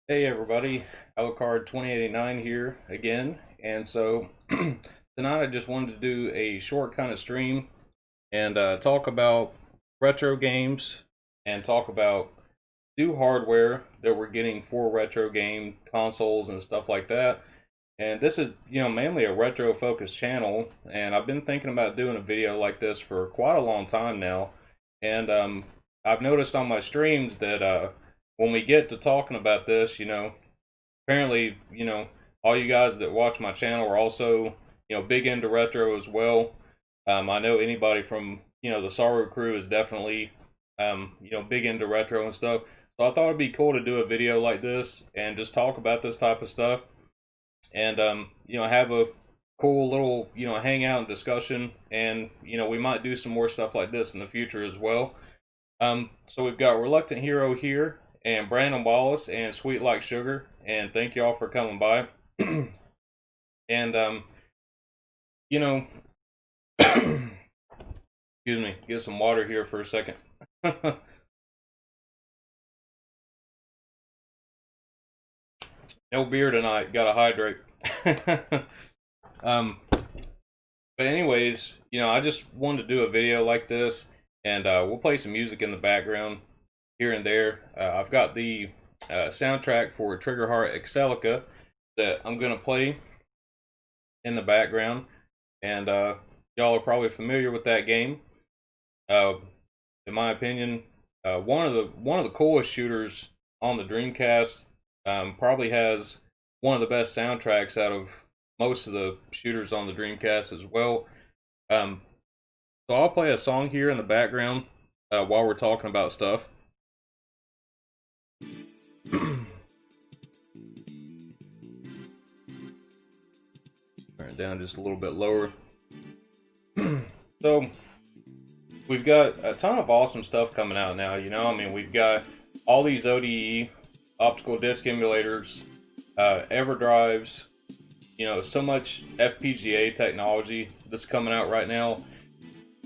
Hey everybody, Alucard 2089 here again, and so tonight I just wanted to do a short kind of stream and talk about retro games and talk about new hardware that we're getting for retro game consoles and stuff like that. And this is, mainly a retro focused channel, and I've been thinking about doing a video like this for quite a long time now. And I've noticed on my streams that when we get to talking about this, apparently, all you guys that watch my channel are also, big into retro as well. I know anybody from, the Saru crew is definitely, big into retro and stuff. So I thought it'd be cool to do a video like this and just talk about this type of stuff and, have a cool little, hangout and discussion. And, we might do some more stuff like this in the future as well. So we've got Reluctant Hero here, and Brandon Wallace, and Sweet Like Sugar, and thank y'all for coming by. And you know, excuse me, get some water here for a second. No beer tonight. Gotta hydrate. um, but anyways, I just wanted to do a video like this, and we'll play some music in the background here and there. I've got the soundtrack for Triggerheart Excelica that I'm gonna play in the background, and y'all are probably familiar with that game. Uh, in my opinion, one of the coolest shooters on the Dreamcast. Probably has one of the best soundtracks out of most of the shooters on the Dreamcast as well. Um, so I'll play a song here in the background while we're talking about stuff. Turn it down just a little bit lower. So we've got a ton of awesome stuff coming out now. I mean, we've got all these ODE optical disc emulators, EverDrives. So much FPGA technology that's coming out right now,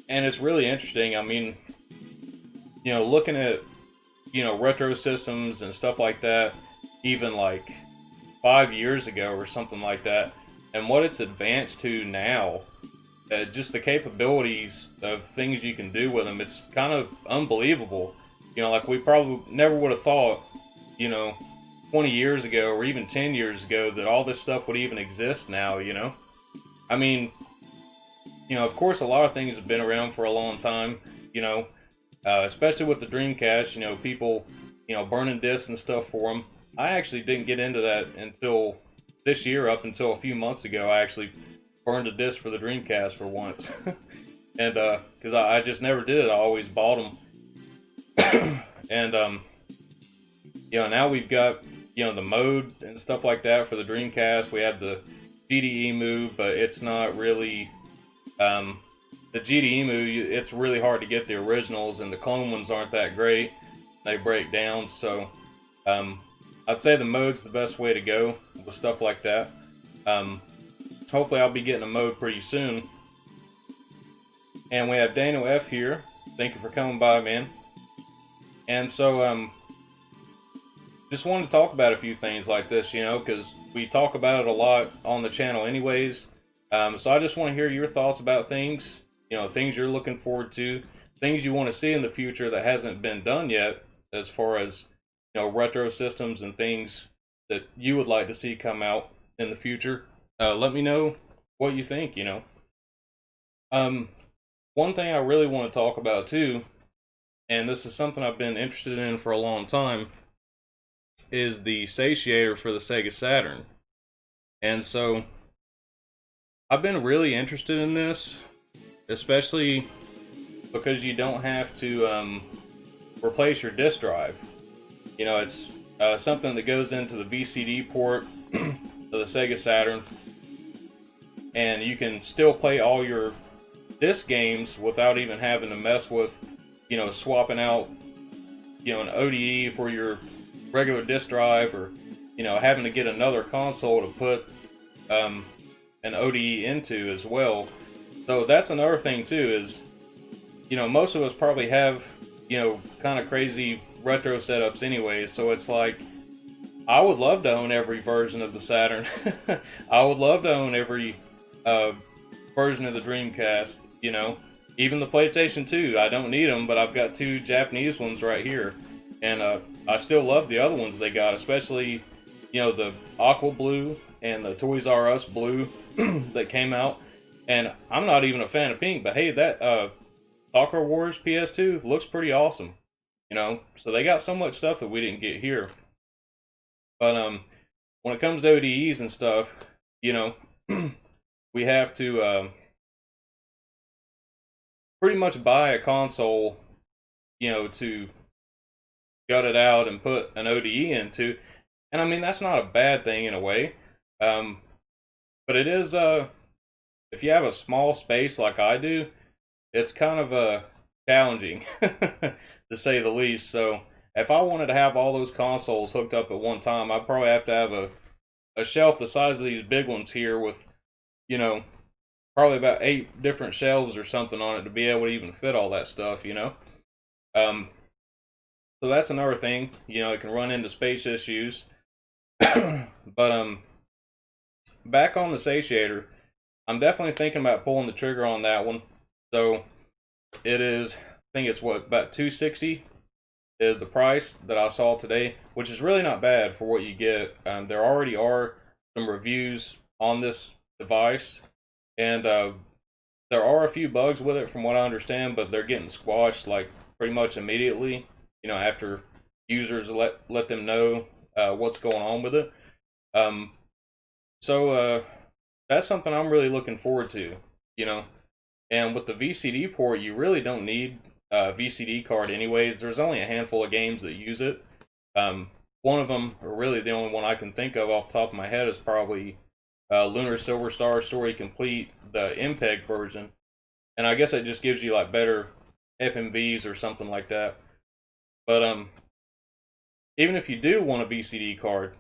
and it's really interesting. I mean, looking at retro systems and stuff like that, even like 5 years ago or something like that, and what it's advanced to now. Just the capabilities of things you can do with them, it's kind of unbelievable. Like we probably never would have thought, 20 years ago or even 10 years ago that all this stuff would even exist now. I mean, of course, a lot of things have been around for a long time, especially with the Dreamcast, people, burning discs and stuff for them. I actually didn't get into that until this year. Up until a few months ago, I actually burned a disc for the Dreamcast for once. And because I just never did it, I always bought them. And now we've got the mode and stuff like that for the Dreamcast. We have the GDE move, but it's not really the GDE move. It's really hard to get the originals, and the clone ones aren't that great. They break down. So I'd say the mode's the best way to go with stuff like that. Hopefully I'll be getting a mode pretty soon. And we have Daniel F here. Thank you for coming by, man. And so just wanted to talk about a few things like this, because we talk about it a lot on the channel anyways. So I just want to hear your thoughts about things, things you're looking forward to, things you want to see in the future that hasn't been done yet, as far as, retro systems and things that you would like to see come out in the future. Let me know what you think, One thing I really want to talk about too, and this is something I've been interested in for a long time, is the satiator for the Sega Saturn. And so I've been really interested in this, especially because you don't have to replace your disk drive. It's something that goes into the VCD port of the Sega Saturn, and you can still play all your disc games without even having to mess with, swapping out, an ODE for your regular disk drive, or having to get another console to put an ODE into as well. So that's another thing too, is most of us probably have kind of crazy retro setups anyways, so it's like I would love to own every version of the Saturn. I would love to own every uh, version of the Dreamcast. You know, even the PlayStation 2. I don't need them, but I've got two Japanese ones right here, and I still love the other ones they got, especially the Aqua Blue and the Toys R Us Blue that came out. And I'm not even a fan of pink, but hey, that Soccer Wars PS2 looks pretty awesome. So they got so much stuff that we didn't get here. But when it comes to ODEs and stuff, you know, we have to pretty much buy a console, to gut it out and put an ODE into. And I mean, that's not a bad thing in a way. Um, but it is, if you have a small space like I do, it's kind of challenging, to say the least. So if I wanted to have all those consoles hooked up at one time, I'd probably have to have a shelf the size of these big ones here with, you know, probably about 8 different shelves or something on it to be able to even fit all that stuff. Um, so that's another thing. It can run into space issues. But back on the satiator, I'm definitely thinking about pulling the trigger on that one. So it is, I think it's what, about 260 is the price that I saw today, which is really not bad for what you get. There already are some reviews on this device, and there are a few bugs with it from what I understand, but they're getting squashed like pretty much immediately, after users let them know what's going on with it. So that's something I'm really looking forward to, you know. And with the VCD port, you really don't need a VCD card anyways. There's only a handful of games that use it. One of them, or really the only one I can think of off the top of my head, is probably Lunar Silver Star Story Complete, the MPEG version. And I guess it just gives you like better FMVs or something like that. But even if you do want a VCD card,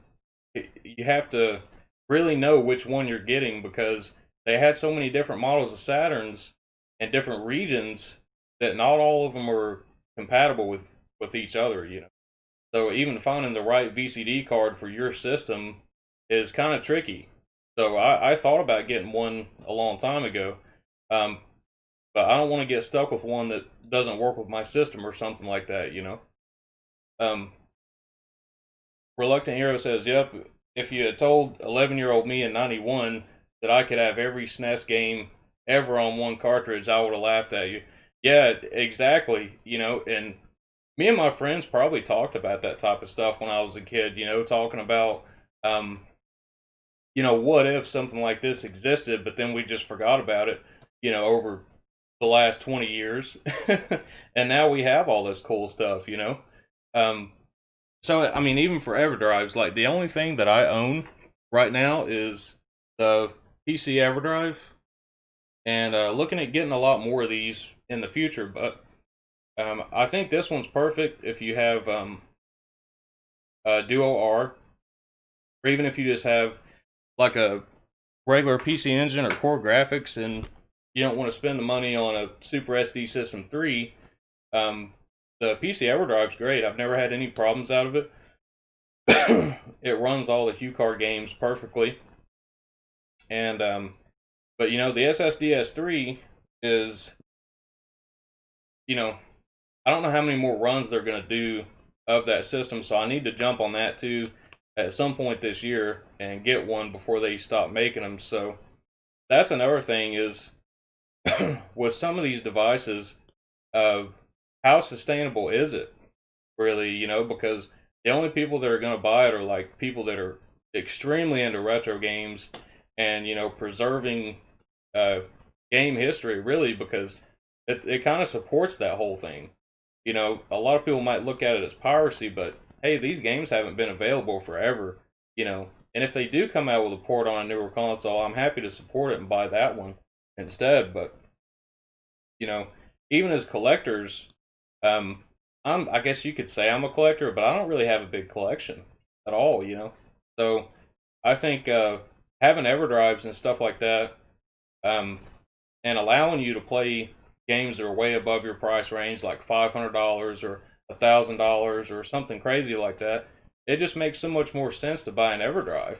you have to really know which one you're getting, because they had so many different models of Saturns and different regions that not all of them are compatible with each other. So even finding the right VCD card for your system is kind of tricky. So I thought about getting one a long time ago, um, but I don't want to get stuck with one that doesn't work with my system or something like that. Um, Reluctant Hero says, "Yep, if you had told 11-year-old me in '91 that I could have every SNES game ever on one cartridge, I would have laughed at you." Yeah, exactly. And me and my friends probably talked about that type of stuff when I was a kid. Talking about, what if something like this existed, but then we just forgot about it. Over the last 20 years, and now we have all this cool stuff. Um, so, I mean, even for EverDrives, like the only thing that I own right now is the PC EverDrive, and looking at getting a lot more of these in the future. But I think this one's perfect if you have Duo R, or even if you just have like a regular PC Engine or Core Graphics, and you don't want to spend the money on a Super SD System 3. The PC EverDrive's great. I've never had any problems out of it. It runs all the HuCard games perfectly. And but the SSDS 3 is, I don't know how many more runs they're going to do of that system, so I need to jump on that too at some point this year and get one before they stop making them. So that's another thing is, with some of these devices, how sustainable is it really? Because the only people that are going to buy it are like people that are extremely into retro games and preserving game history, really, because it kind of supports that whole thing. A lot of people might look at it as piracy, but hey, these games haven't been available forever. And if they do come out with a port on a newer console, I'm happy to support it and buy that one instead. But even as collectors, I guess you could say I'm a collector, but I don't really have a big collection at all. So I think having EverDrives and stuff like that, and allowing you to play games that are way above your price range, like $500 or $1,000 or something crazy like that, it just makes so much more sense to buy an EverDrive,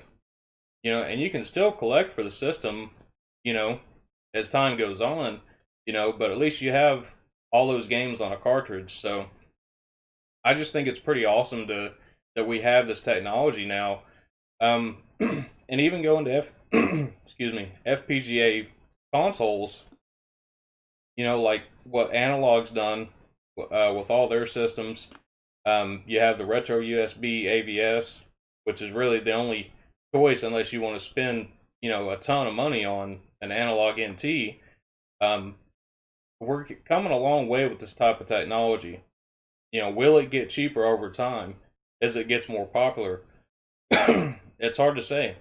and you can still collect for the system, you know, as time goes on, but at least you have all those games on a cartridge. So I just think it's pretty awesome that we have this technology now. And even going to excuse me, FPGA consoles, like what Analog's done with all their systems. You have the retro USB AVS, which is really the only choice unless you want to spend, a ton of money on an analog NT. Um, we're coming a long way with this type of technology. Will it get cheaper over time as it gets more popular? It's hard to say,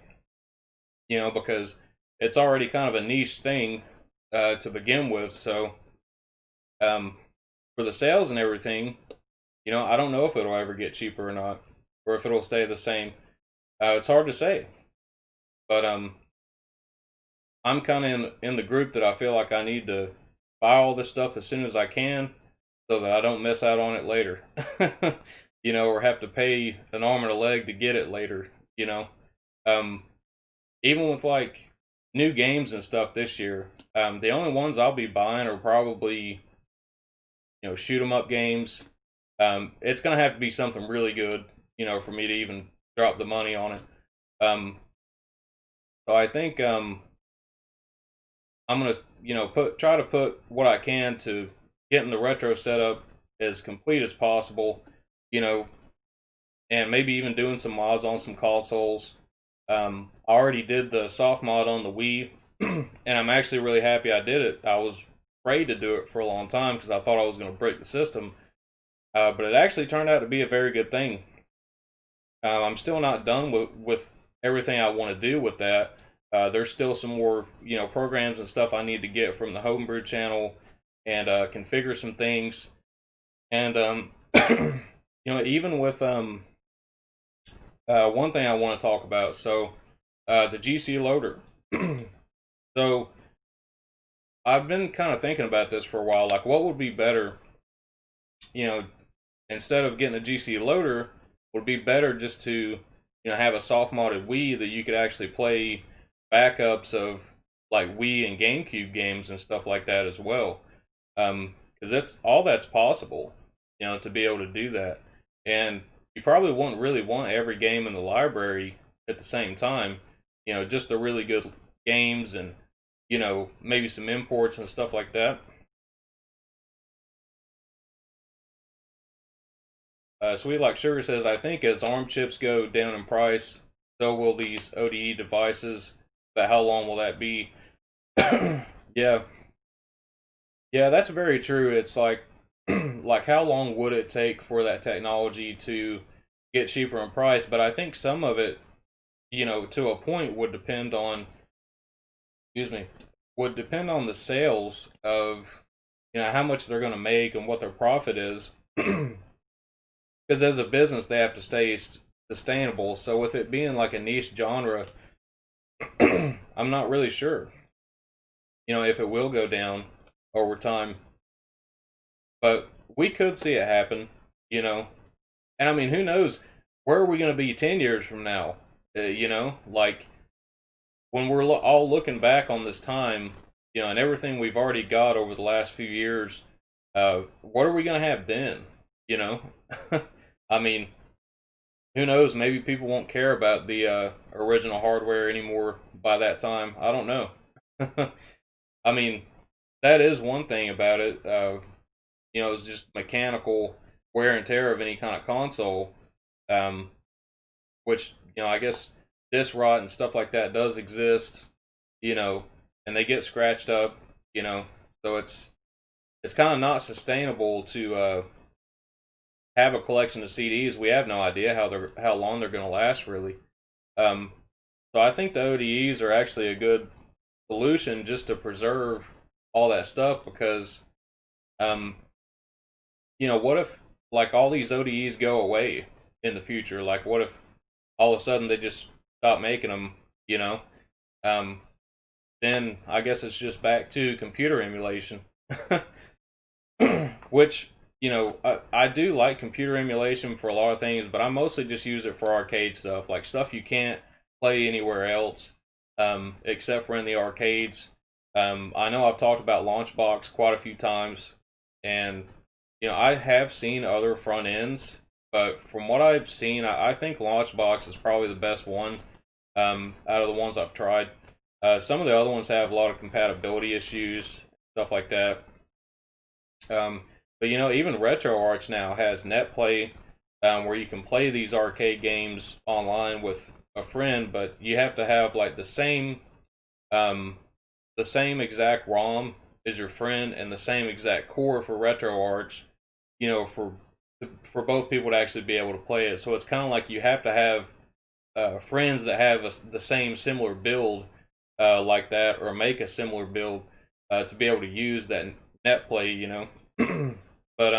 because it's already kind of a niche thing to begin with. So um, for the sales and everything, I don't know if it'll ever get cheaper or not, or if it'll stay the same. It's hard to say, but I'm kind of in the group that I feel like I need to buy all this stuff as soon as I can, so that I don't miss out on it later, or have to pay an arm and a leg to get it later. Um, Even with like new games and stuff this year, the only ones I'll be buying are probably shoot 'em up games. It's gonna have to be something really good, for me to even drop the money on it. Um, so I think I'm gonna try to put what I can to getting the retro setup as complete as possible, you know, and maybe even doing some mods on some consoles. I already did the soft mod on the Wii, and I'm actually really happy I did it. I was afraid to do it for a long time because I thought I was going to break the system, but it actually turned out to be a very good thing. I'm still not done with everything I want to do with that. There's still some more, programs and stuff I need to get from the Homebrew channel and configure some things. And even with one thing I want to talk about. So the GC loader. So I've been kind of thinking about this for a while. Like, what would be better? Instead of getting a GC loader, would be better just to have a soft modded Wii that you could actually play backups of like Wii and GameCube games and stuff like that as well. Because that's possible, to be able to do that. And you probably wouldn't really want every game in the library at the same time. Just the really good games and maybe some imports and stuff like that. Sweet Like Sugar says, I think as ARM chips go down in price, so will these ODE devices. But how long will that be? Yeah, yeah, that's very true. It's like, like how long would it take for that technology to get cheaper in price? But I think some of it, to a point, would depend on, excuse me, would depend on the sales of, how much they're going to make and what their profit is. Because as a business, they have to stay sustainable. So with it being like a niche genre, I'm not really sure, if it will go down over time. But we could see it happen, And I mean, who knows? Where are we going to be 10 years from now? Like when we're all looking back on this time, and everything we've already got over the last few years, what are we going to have then? I mean, who knows? Maybe people won't care about the original hardware anymore by that time. I don't know. I mean, that is one thing about it. It's just mechanical wear and tear of any kind of console, which I guess disc rot and stuff like that does exist, and they get scratched up, so it's kind of not sustainable to have a collection of CDs. We have no idea how long they're going to last, really. Um, so I think the ODEs are actually a good solution just to preserve all that stuff because, um, what if like all these ODEs go away in the future? Like, what if all of a sudden they just stop making them? Um, then I guess it's just back to computer emulation, which I do like computer emulation for a lot of things, but I mostly just use it for arcade stuff, like stuff you can't play anywhere else, except for in the arcades. I know I've talked about Launchbox quite a few times, and I have seen other front ends, but from what I've seen, I think Launchbox is probably the best one out of the ones I've tried. Some of the other ones have a lot of compatibility issues, stuff like that. But even RetroArch now has NetPlay, where you can play these arcade games online with a friend, but you have to have like um, the same exact ROM as your friend and the same exact core for RetroArch, you know, for for both people to actually be able to play it. So it's kind of like you have to have friends that have the same similar build like that, or make a similar build to be able to use that NetPlay. But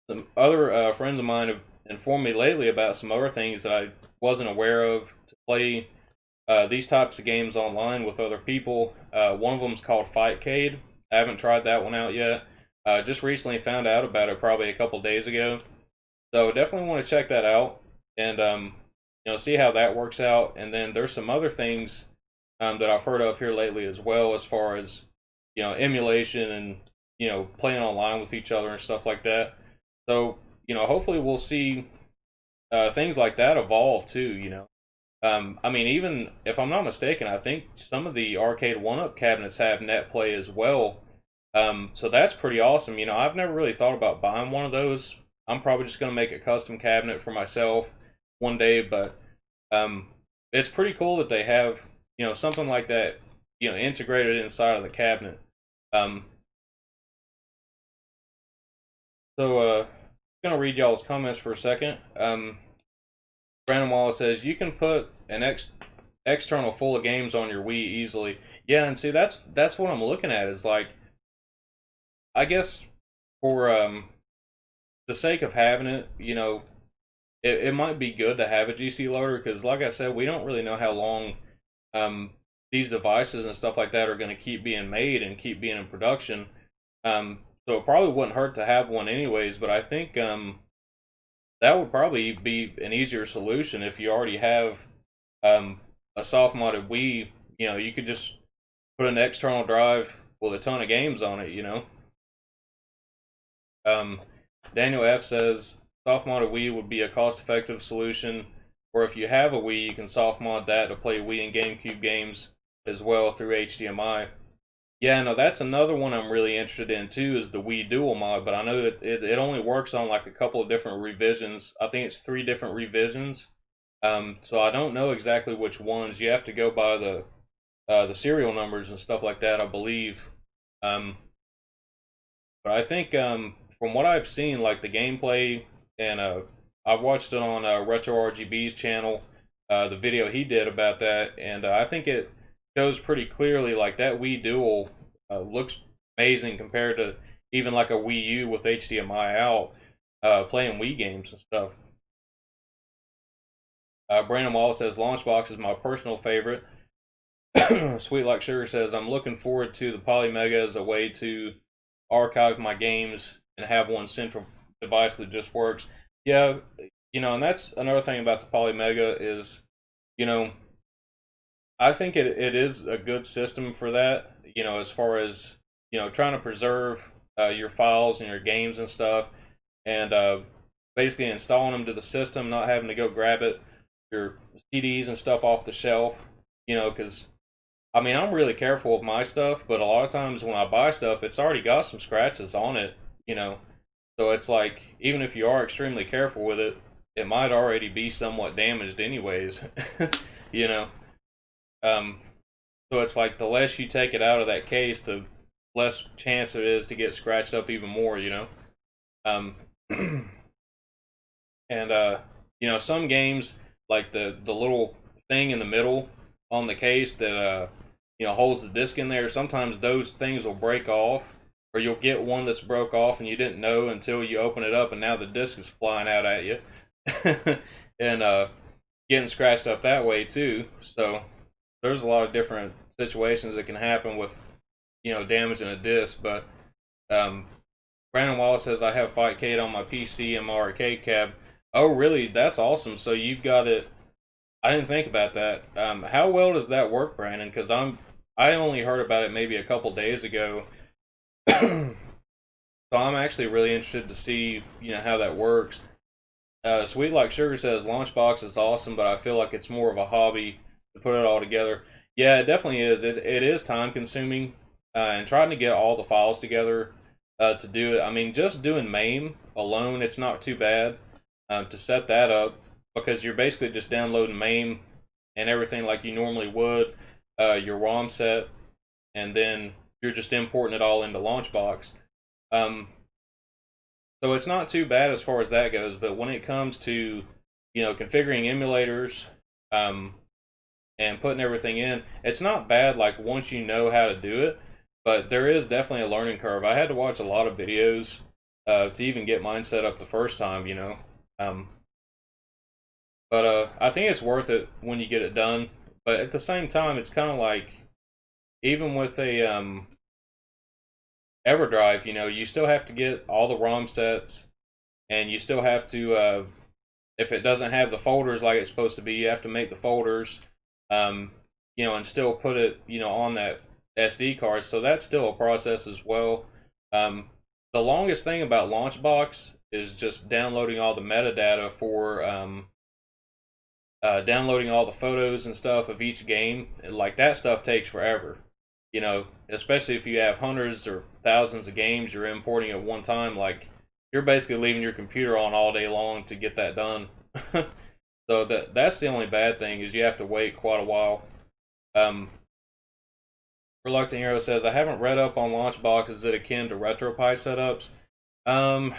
some other friends of mine have informed me lately about some other things that I wasn't aware of to play these types of games online with other people. One of them is called Fightcade. I haven't tried that one out yet. Just recently found out about it probably a couple days ago. So definitely want to check that out and see how that works out. And then there's some other things that I've heard of here lately as well, as far as emulation and playing online with each other and stuff like that. So hopefully we'll see things like that evolve too. I mean, even if I'm not mistaken, I think some of the arcade one-up cabinets have net play as well. So that's pretty awesome. I've never really thought about buying one of those. I'm probably just going to make a custom cabinet for myself one day, but it's pretty cool that they have something like that integrated inside of the cabinet. Um, so I'm gonna read y'all's comments for a second. Brandon Wallace says you can put an external full of games on your Wii easily. Yeah, and see that's what I'm looking at, is like, I guess for the sake of having it, it might be good to have a GC loader, because like I said, we don't really know how long um, these devices and stuff like that are going to keep being made and keep being in production. So it probably wouldn't hurt to have one anyways, but I think that would probably be an easier solution if you already have a soft modded Wii. You could just put an external drive with a ton of games on it. Um, Daniel F says soft modded Wii would be a cost effective solution, or if you have a Wii, you can soft mod that to play Wii and GameCube games as well through HDMI. Yeah, no, that's another one I'm really interested in too, is the Wii Dual mod, but I know that it only works on like a couple of different revisions. I think it's 3 different revisions. So I don't know exactly which ones. You have to go by the serial numbers and stuff like that, I believe. Um, but I think from what I've seen, like the gameplay, and I've watched it on Retro RGB's channel, the video he did about that, and I think it shows pretty clearly like that Wii Dual looks amazing compared to even like a Wii U with HDMI out, playing Wii games and stuff. Brandon Wallace says Launchbox is my personal favorite. Sweet Like Sugar says I'm looking forward to the Polymega as a way to archive my games and have one central device that just works. Yeah, and that's another thing about the Polymega is, you know, I think it is a good system for that, as far as, trying to preserve your files and your games and stuff, and basically installing them to the system, not having to go grab your CDs and stuff off the shelf, because, I mean, I'm really careful with my stuff, but a lot of times when I buy stuff, it's already got some scratches on it, so it's like, even if you are extremely careful with it, it might already be somewhat damaged anyways, you know. Um, so it's like the less you take it out of that case, the less chance it is to get scratched up even more. Um, and some games, like the little thing in the middle on the case that holds the disc in there, sometimes those things will break off, or you'll get one that's broke off and you didn't know until you open it up, and now the disc is flying out at you, and getting scratched up that way too. So there's a lot of different situations that can happen with damaging a disc, but Brandon Wallace says I have Fightcade on my PC and my arcade cab. Oh, really? That's awesome. So you've got it. I didn't think about that. How well does that work, Brandon? Because I only heard about it maybe a couple days ago. So I'm actually really interested to see, how that works. Sweet Like Sugar says Launchbox is awesome, but I feel like it's more of a hobby to put it all together. Yeah, it definitely is. It is time consuming, and trying to get all the files together to do it. I mean, just doing MAME alone, it's not too bad to set that up because you're basically just downloading MAME and everything like you normally would, your ROM set, and then you're just importing it all into Launchbox. Um, so it's not too bad as far as that goes, but when it comes to, configuring emulators, um, and putting everything in, it's not bad like once you know how to do it, but there is definitely a learning curve. I had to watch a lot of videos to even get mine set up the first time. Um, but I think it's worth it when you get it done. But at the same time, it's kind of like even with a EverDrive, you still have to get all the ROM sets, and you still have to, if it doesn't have the folders like it's supposed to be, you have to make the folders, um, and still put it, on that SD card. So that's still a process as well. The longest thing about Launchbox is just downloading all the metadata for downloading all the photos and stuff of each game. Like that stuff takes forever. Especially if you have hundreds or thousands of games you're importing at one time, like you're basically leaving your computer on all day long to get that done. So that's the only bad thing is you have to wait quite a while. Um, Reluctant Hero says, I haven't read up on Launchbox. Is it akin to RetroPie setups? I'm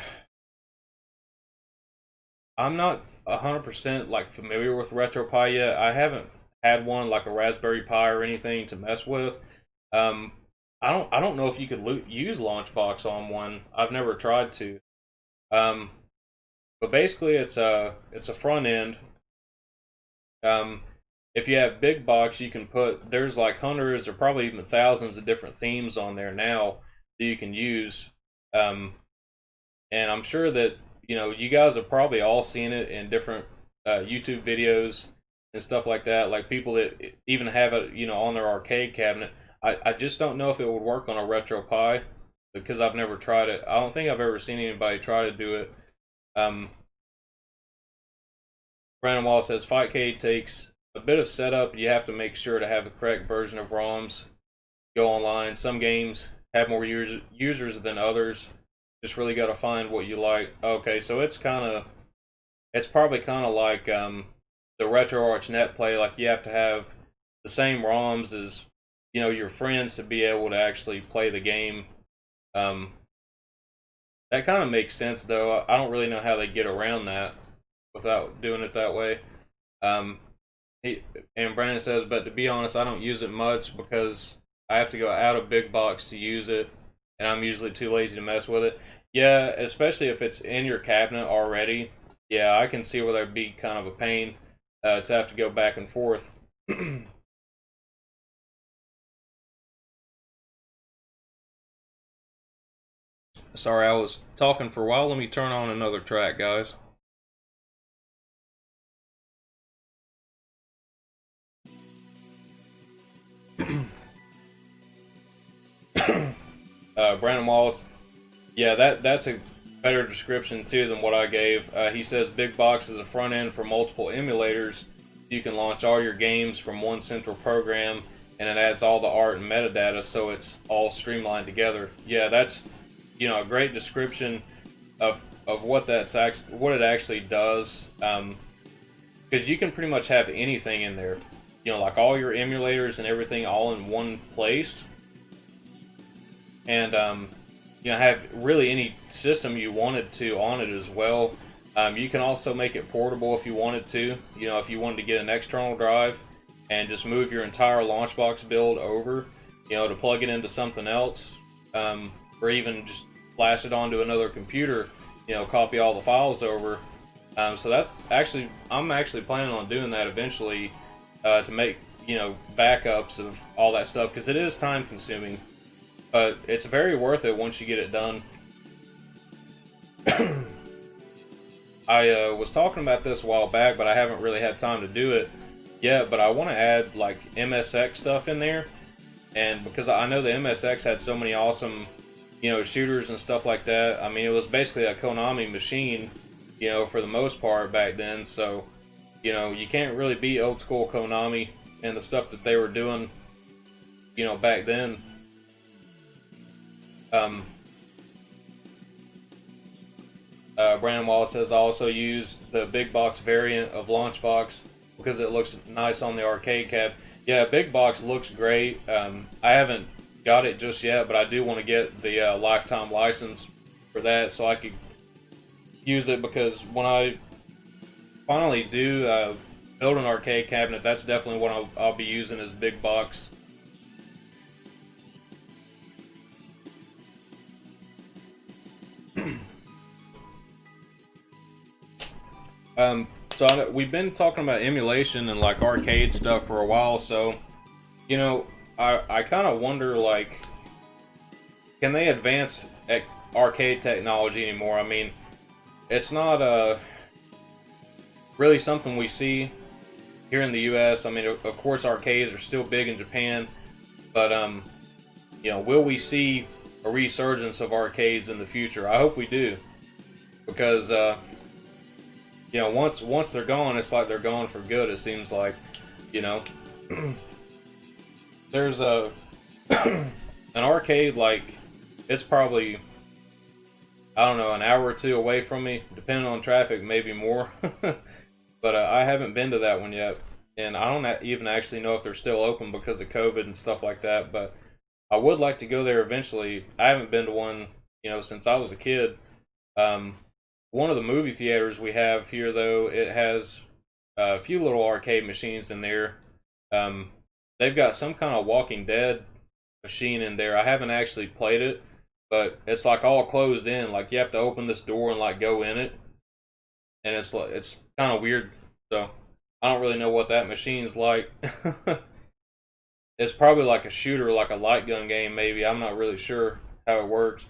not 100% like familiar with RetroPie yet. I haven't had one like a Raspberry Pi or anything to mess with. Um, I don't know if you could use Launchbox on one. I've never tried to. Um, but basically, it's a front end. Um, if you have big box, you can there's like hundreds or probably even thousands of different themes on there now that you can use. Um, and I'm sure that you guys have probably all seen it in different YouTube videos and stuff like that. Like people that even have it, on their arcade cabinet. I just don't know if it would work on a RetroPie because I've never tried it. I don't think I've ever seen anybody try to do it. Um, Brandon Wall says Fightcade takes a bit of setup. You have to make sure to have the correct version of ROMs. Go online. Some games have more users than others. Just really got to find what you like. Okay, so it's probably kind of like the RetroArch Net Play. Like you have to have the same ROMs as your friends to be able to actually play the game. That kind of makes sense though. I don't really know how they get around that without doing it that way. Um, and Brandon says, but to be honest, I don't use it much because I have to go out of big box to use it, and I'm usually too lazy to mess with it. Yeah, especially if it's in your cabinet already. Yeah, I can see where that'd be kind of a pain to have to go back and forth. Sorry, I was talking for a while. Let me turn on another track, guys. Brandon Wallace, yeah, that's a better description too than what I gave. He says Big Box is a front end for multiple emulators. You can launch all your games from one central program, and it adds all the art and metadata, so it's all streamlined together. Yeah, that's a great description of what what it actually does. Because you can pretty much have anything in there. Like all your emulators and everything all in one place, and have really any system you wanted to on it as well. You can also make it portable if you wanted to. If you wanted to get an external drive and just move your entire Launchbox build over, to plug it into something else, or even just flash it onto another computer, copy all the files over. So I'm actually planning on doing that eventually to make backups of all that stuff because it is time consuming. But it's very worth it once you get it done. I was talking about this a while back, but I haven't really had time to do it yet. But I want to add like MSX stuff in there, and because I know the MSX had so many awesome, shooters and stuff like that. I mean, it was basically a Konami machine, for the most part back then. So, you can't really beat old school Konami and the stuff that they were doing, back then. Um, Brandon Wallace says I also used the big box variant of Launchbox because it looks nice on the arcade cab. Yeah, big box looks great. I haven't got it just yet, but I do want to get the lifetime license for that so I could use it, because when I finally do build an arcade cabinet, that's definitely what I'll be using as big box. So we've been talking about emulation and like arcade stuff for a while, so I kind of wonder, like, can they advance arcade technology anymore? I mean, it's not really something we see here in the U.S. I mean, of course, arcades are still big in Japan, but will we see a resurgence of arcades in the future? I hope we do, because once they're gone, it's like they're gone for good. It seems like, you know, there's a an arcade, like, it's probably, I don't know, an hour or two away from me, depending on traffic, maybe more. But I haven't been to that one yet, and I don't even actually know if they're still open because of COVID and stuff like that. But I would like to go there eventually. I haven't been to one, since I was a kid. One of the movie theaters we have here, though, it has a few little arcade machines in there. They've got some kind of Walking Dead machine in there. I haven't actually played it, but it's like all closed in. Like, you have to open this door and like go in it, and it's kind of weird. So I don't really know what that machine's like. It's probably like a shooter, like a light gun game, maybe. I'm not really sure how it works.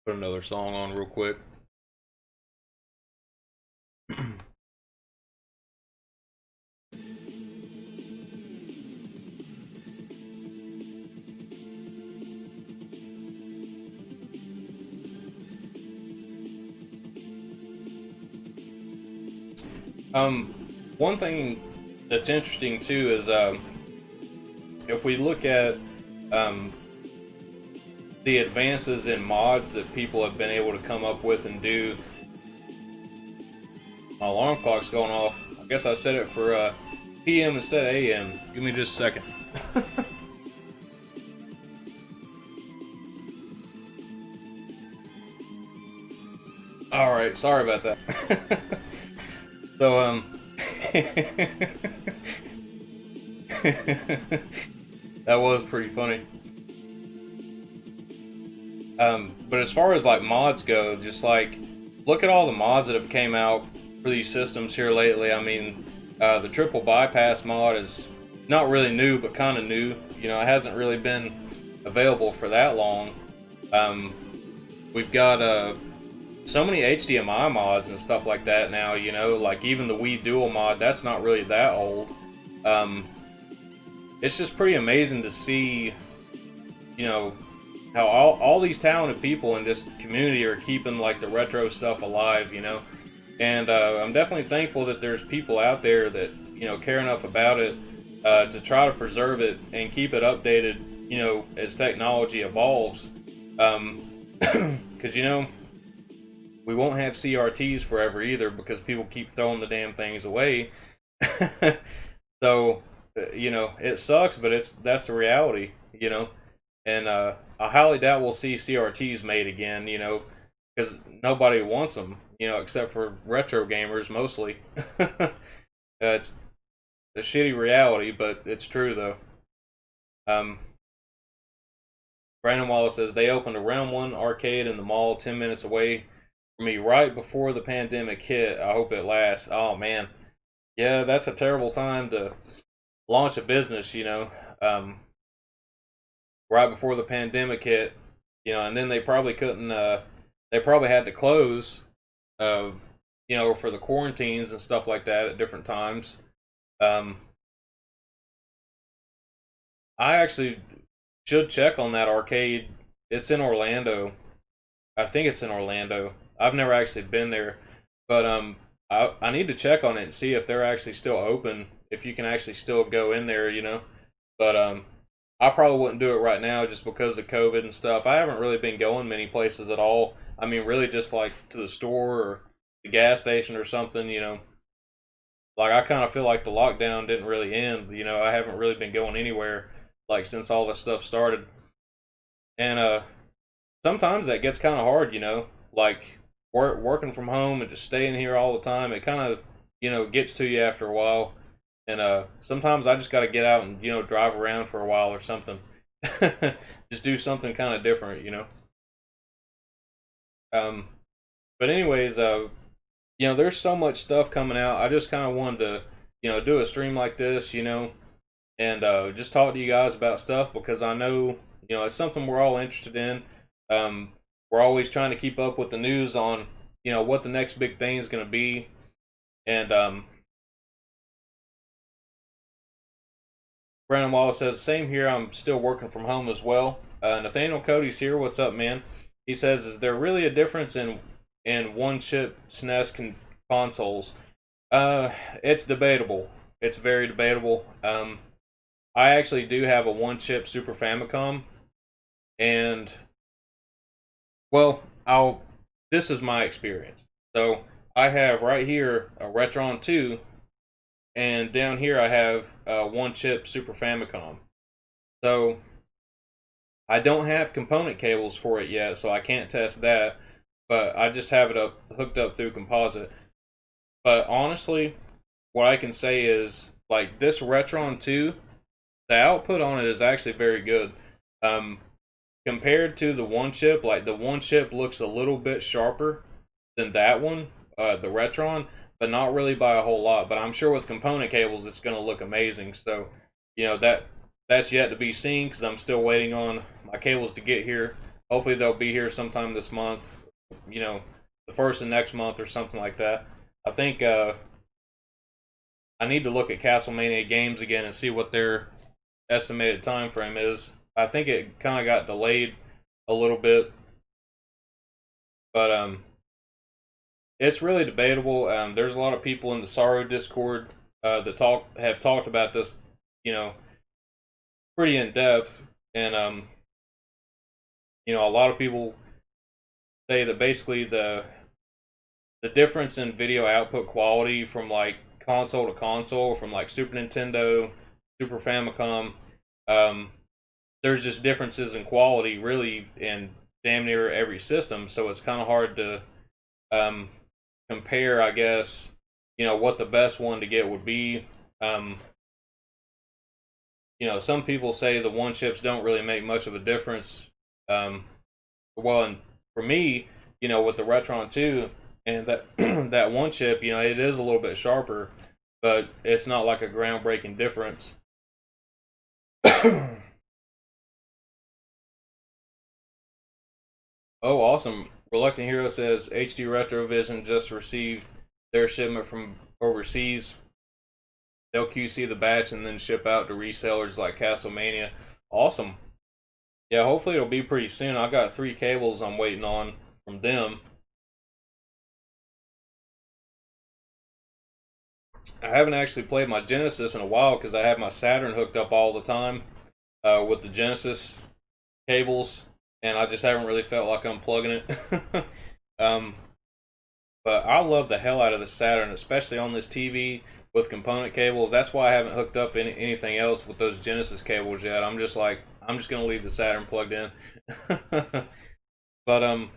Put another song on real quick. Um, One thing that's interesting too is if we look at um, the advances in mods that people have been able to come up with and do. My alarm clock's going off. I guess I set it for PM instead of AM. Give me just a second. Alright, sorry about that. So, that was pretty funny. But as far as like mods go, just like look at all the mods that have came out for these systems here lately. I mean, the triple bypass mod is not really new, but kind of new. It hasn't really been available for that long. Um, we've got so many HDMI mods and stuff like that now. Like even the Wii Dual mod, that's not really that old. It's just pretty amazing to see, how all these talented people in this community are keeping like the retro stuff alive, and I'm definitely thankful that there's people out there that care enough about it to try to preserve it and keep it updated, as technology evolves. Because we won't have CRTs forever either, because people keep throwing the damn things away. So it sucks, but that's the reality, and I highly doubt we'll see CRTs made again, because nobody wants them, except for retro gamers mostly. It's a shitty reality, but it's true though. Um, Brandon Wallace says they opened a Round One arcade in the mall 10 minutes away from me right before the pandemic hit. I hope it lasts. Oh man, yeah, that's a terrible time to launch a business. Um, right before the pandemic hit, and then they probably couldn't. They probably had to close, uh, for the quarantines and stuff like that at different times. Um, I actually should check on that arcade. It's in Orlando. I think it's in Orlando. I've never actually been there, but I need to check on it and see if they're actually still open. If you can actually still go in there. But I probably wouldn't do it right now just because of COVID and stuff. I haven't really been going many places at all. I mean, really just like to the store or the gas station or something. Like I kind of feel like the lockdown didn't really end. I haven't really been going anywhere like since all this stuff started. And sometimes that gets kind of hard. Like working from home and just staying here all the time. It kind of gets to you after a while. And sometimes I just got to get out and drive around for a while or something. Just do something kind of different. Um, but anyways, there's so much stuff coming out. I just kind of wanted to do a stream like this. And just talk to you guys about stuff because I know it's something we're all interested in. We're always trying to keep up with the news on what the next big thing is going to be. And Brandon Wallace says, same here. I'm still working from home as well. Nathaniel Cody's here. What's up, man? He says, is there really a difference in one chip SNES consoles? It's debatable. It's very debatable. I actually do have a one chip Super Famicom, and well, this is my experience. So I have right here a Retron 2, and down here I have a one chip Super Famicom. So I don't have component cables for it yet, so I can't test that. But I just have it hooked up through Composite. But honestly, what I can say is like this Retron 2, the output on it is actually very good. Compared to the one chip, like the one chip looks a little bit sharper than that one, the Retron, but not really by a whole lot. But I'm sure with component cables, it's going to look amazing. So, that's yet to be seen because I'm still waiting on my cables to get here. Hopefully, they'll be here sometime this month. The first of next month or something like that. I think I need to look at Castlemania Games again and see what their estimated time frame is. I think it kind of got delayed a little bit, but it's really debatable. There's a lot of people in the Sorrow Discord that have talked about this, pretty in depth, and a lot of people say that basically the difference in video output quality from like console to console, from like Super Nintendo, Super Famicom, there's just differences in quality really in damn near every system. So it's kind of hard to compare, I guess, what the best one to get would be. Some people say the one chips don't really make much of a difference. Well, and for me, with the Retron 2 and that that one chip, it is a little bit sharper, but it's not like a groundbreaking difference. Oh, awesome. Reluctant Hero says HD Retrovision just received their shipment from overseas. They'll QC the batch and then ship out to resellers like Castlemania. Awesome. Yeah, hopefully it'll be pretty soon. I've got 3 cables I'm waiting on from them. I haven't actually played my Genesis in a while because I have my Saturn hooked up all the time with the Genesis cables, and I just haven't really felt like unplugging it. um, but I love the hell out of the Saturn, especially on this TV with component cables. That's why I haven't hooked up anything else with those Genesis cables yet. I'm just like, I'm just gonna leave the Saturn plugged in. But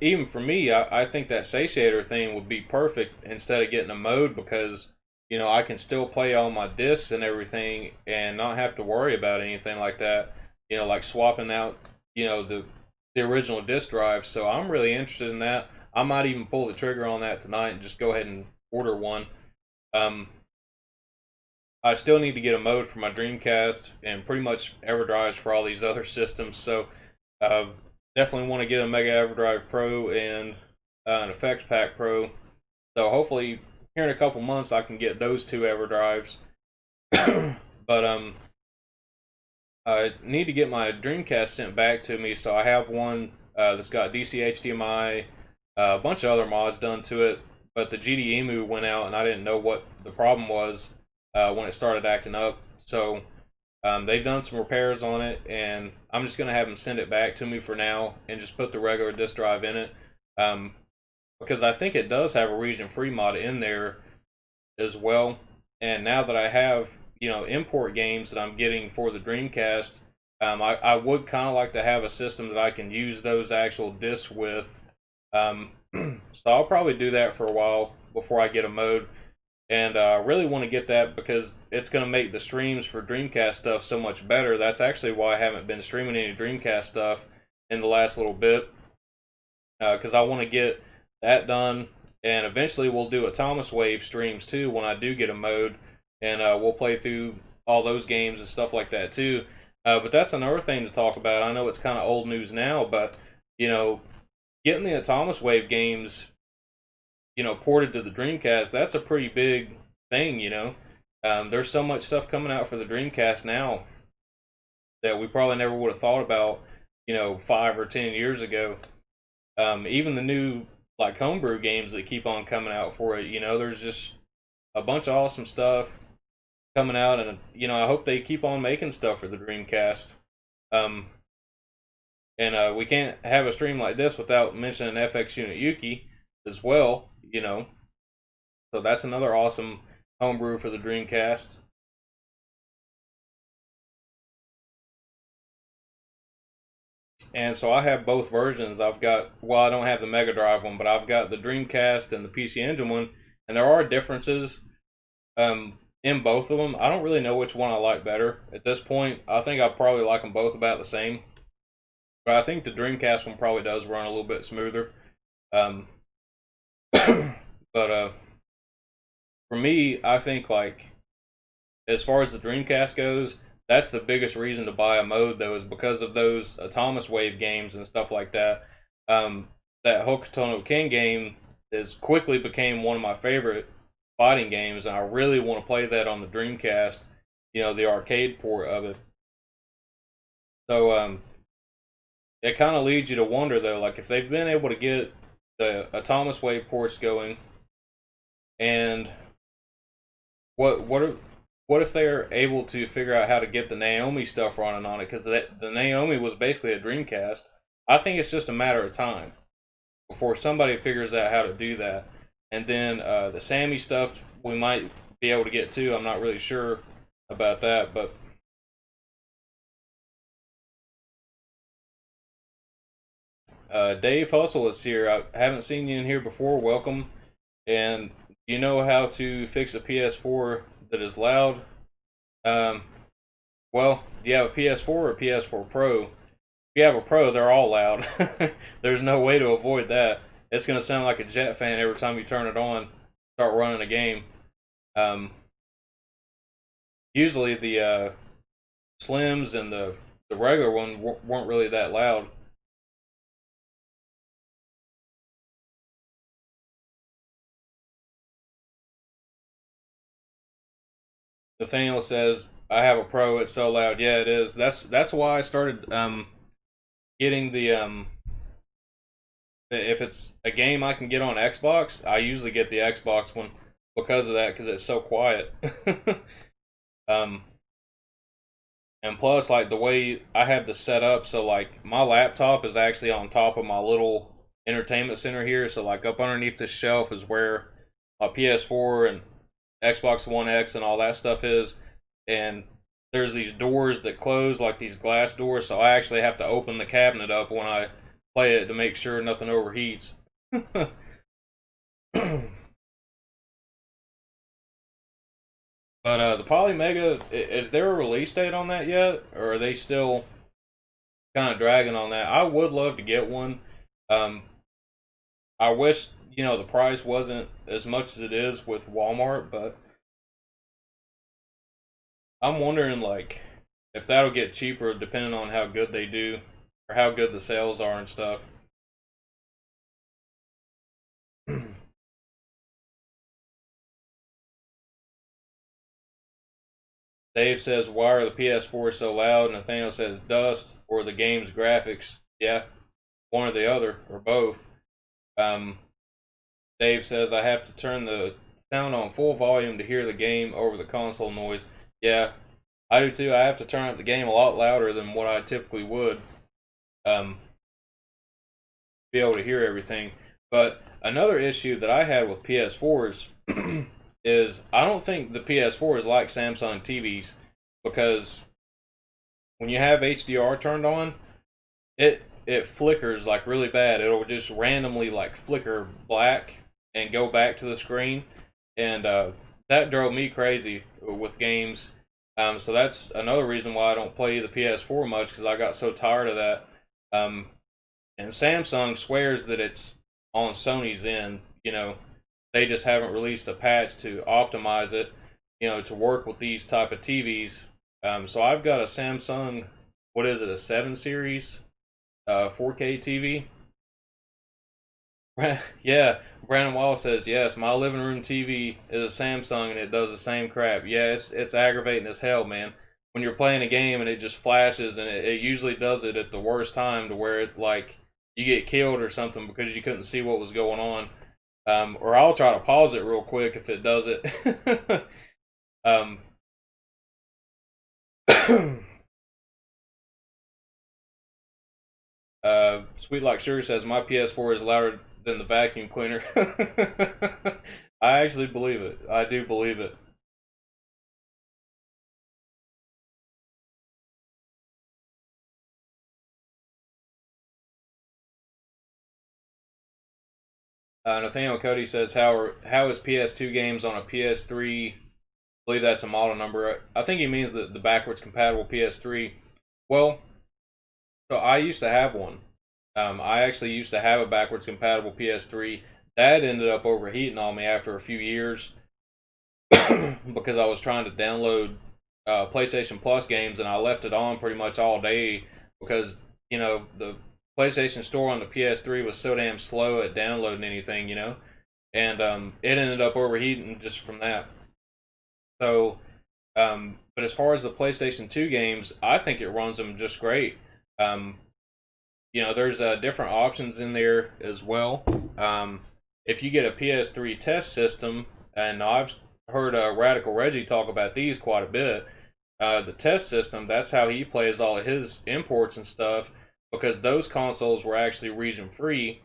even for me, I think that satiator thing would be perfect instead of getting a mode because I can still play all my discs and everything and not have to worry about anything like that. Like swapping out the original disc drive. So I'm really interested in that. I might even pull the trigger on that tonight and just go ahead and order one. I still need to get a mode for my Dreamcast and pretty much EverDrives for all these other systems. So uh, definitely want to get a Mega EverDrive Pro and an Effects Pack Pro. So hopefully here in a couple months I can get those two EverDrives. But I need to get my Dreamcast sent back to me. So I have one that's got DC HDMI, a bunch of other mods done to it. But the GDEMU went out and I didn't know what the problem was when it started acting up. So they've done some repairs on it, and I'm just gonna have them send it back to me for now and just put the regular disk drive in it. Um, because I think it does have a region-free mod in there as well. And now that I have, import games that I'm getting for the Dreamcast, I would kind of like to have a system that I can use those actual discs with. So I'll probably do that for a while before I get a mode. And I really want to get that because it's going to make the streams for Dreamcast stuff so much better. That's actually why I haven't been streaming any Dreamcast stuff in the last little bit. Because I want to get that done. And eventually we'll do Thomas Wave streams too when I do get a mode. And we'll play through all those games and stuff like that too. But that's another thing to talk about. I know it's kind of old news now, but, getting the Thomas Wave games ported to the Dreamcast, that's a pretty big thing. There's so much stuff coming out for the Dreamcast now that we probably never would have thought about, 5 or 10 years ago. Even the new like homebrew games that keep on coming out for it, there's just a bunch of awesome stuff coming out, and I hope they keep on making stuff for the Dreamcast. Um, and we can't have a stream like this without mentioning FX Unit Yuki as well. So that's another awesome homebrew for the Dreamcast. And so I have both versions. I don't have the Mega Drive one, but I've got the Dreamcast and the PC Engine one, and there are differences in both of them. I don't really know which one I like better at this point. I think I probably like them both about the same, but I think the Dreamcast one probably does run a little bit smoother. Um, but for me, I think like as far as the Dreamcast goes, that's the biggest reason to buy a mode though, is because of those Thomas Wave games and stuff like that. That Hokuto no Ken game is quickly became one of my favorite fighting games, and I really want to play that on the Dreamcast. The arcade port of it. So it kind of leads you to wonder though, like if they've been able to get the Thomas Wave ports going, and what if they're able to figure out how to get the Naomi stuff running on it? Because the Naomi was basically a Dreamcast. I think it's just a matter of time before somebody figures out how to do that. And then the Sammy stuff we might be able to get too. I'm not really sure about that, but Dave Hustle is here. I haven't seen you in here before. Welcome. And you know how to fix a PS4 that is loud? Um, well, do you have a PS4 or a PS4 Pro? If you have a Pro, they're all loud. There's no way to avoid that. It's going to sound like a jet fan every time you turn it on, start running a game. Um, Usually the Slims and the regular one weren't really that loud. Nathaniel says, "I have a Pro. It's so loud." Yeah, it is. That's why I started getting the if it's a game I can get on Xbox, I usually get the Xbox one because of that, because it's so quiet. um, and plus, like the way I have this set up, so like my laptop is actually on top of my little entertainment center here. So like up underneath this shelf is where my PS4 and Xbox One X and all that stuff is, and there's these doors that close, like these glass doors, so I actually have to open the cabinet up when I play it to make sure nothing overheats. But the Polymega, is there a release date on that yet, or are they still kind of dragging on that? I would love to get one. Um, I wish the price wasn't as much as it is with Walmart, but I'm wondering like if that'll get cheaper depending on how good they do or how good the sales are and stuff. Dave says, "Why are the PS4 so loud?" And Nathaniel says, "Dust or the game's graphics." Yeah, one or the other or both. Um, Dave says, "I have to turn the sound on full volume to hear the game over the console noise." Yeah, I do too. I have to turn up the game a lot louder than what I typically would. Um, be able to hear everything. But another issue that I had with PS4s is I don't think the PS4 is like Samsung TVs because when you have HDR turned on, it flickers like really bad. It'll just randomly like flicker black and go back to the screen, and that drove me crazy with games. So that's another reason why I don't play the PS4 much because I got so tired of that. Um, and Samsung swears that it's on Sony's end. They just haven't released a patch to optimize it. To work with these type of TVs. So I've got a Samsung. What is it? A 7 series 4K TV. Yeah, Brandon Wall says yes. My living room TV is a Samsung and it does the same crap. Yeah, it's aggravating as hell, man. When you're playing a game and it just flashes and it usually does it at the worst time to where it like you get killed or something because you couldn't see what was going on. Or I'll try to pause it real quick if it does it. um, Sweet Like Sugar says my PS4 is louder than the vacuum cleaner. I actually believe it. I do believe it. Nathaniel Cody says how is PS2 games on a PS3? I believe that's a model number. I think he means the backwards compatible PS3. Well, so I used to have one. I actually used to have a backwards compatible PS3. That ended up overheating on me after a few years because I was trying to download PlayStation Plus games and I left it on pretty much all day because the PlayStation Store on the PS3 was so damn slow at downloading anything, and it ended up overheating just from that. So, but as far as the PlayStation 2 games, I think it runs them just great. Um, there's different options in there as well. Um, if you get a PS3 test system, and I've heard Radical Reggie talk about these quite a bit. The test system, that's how he plays all of his imports and stuff, because those consoles were actually region free,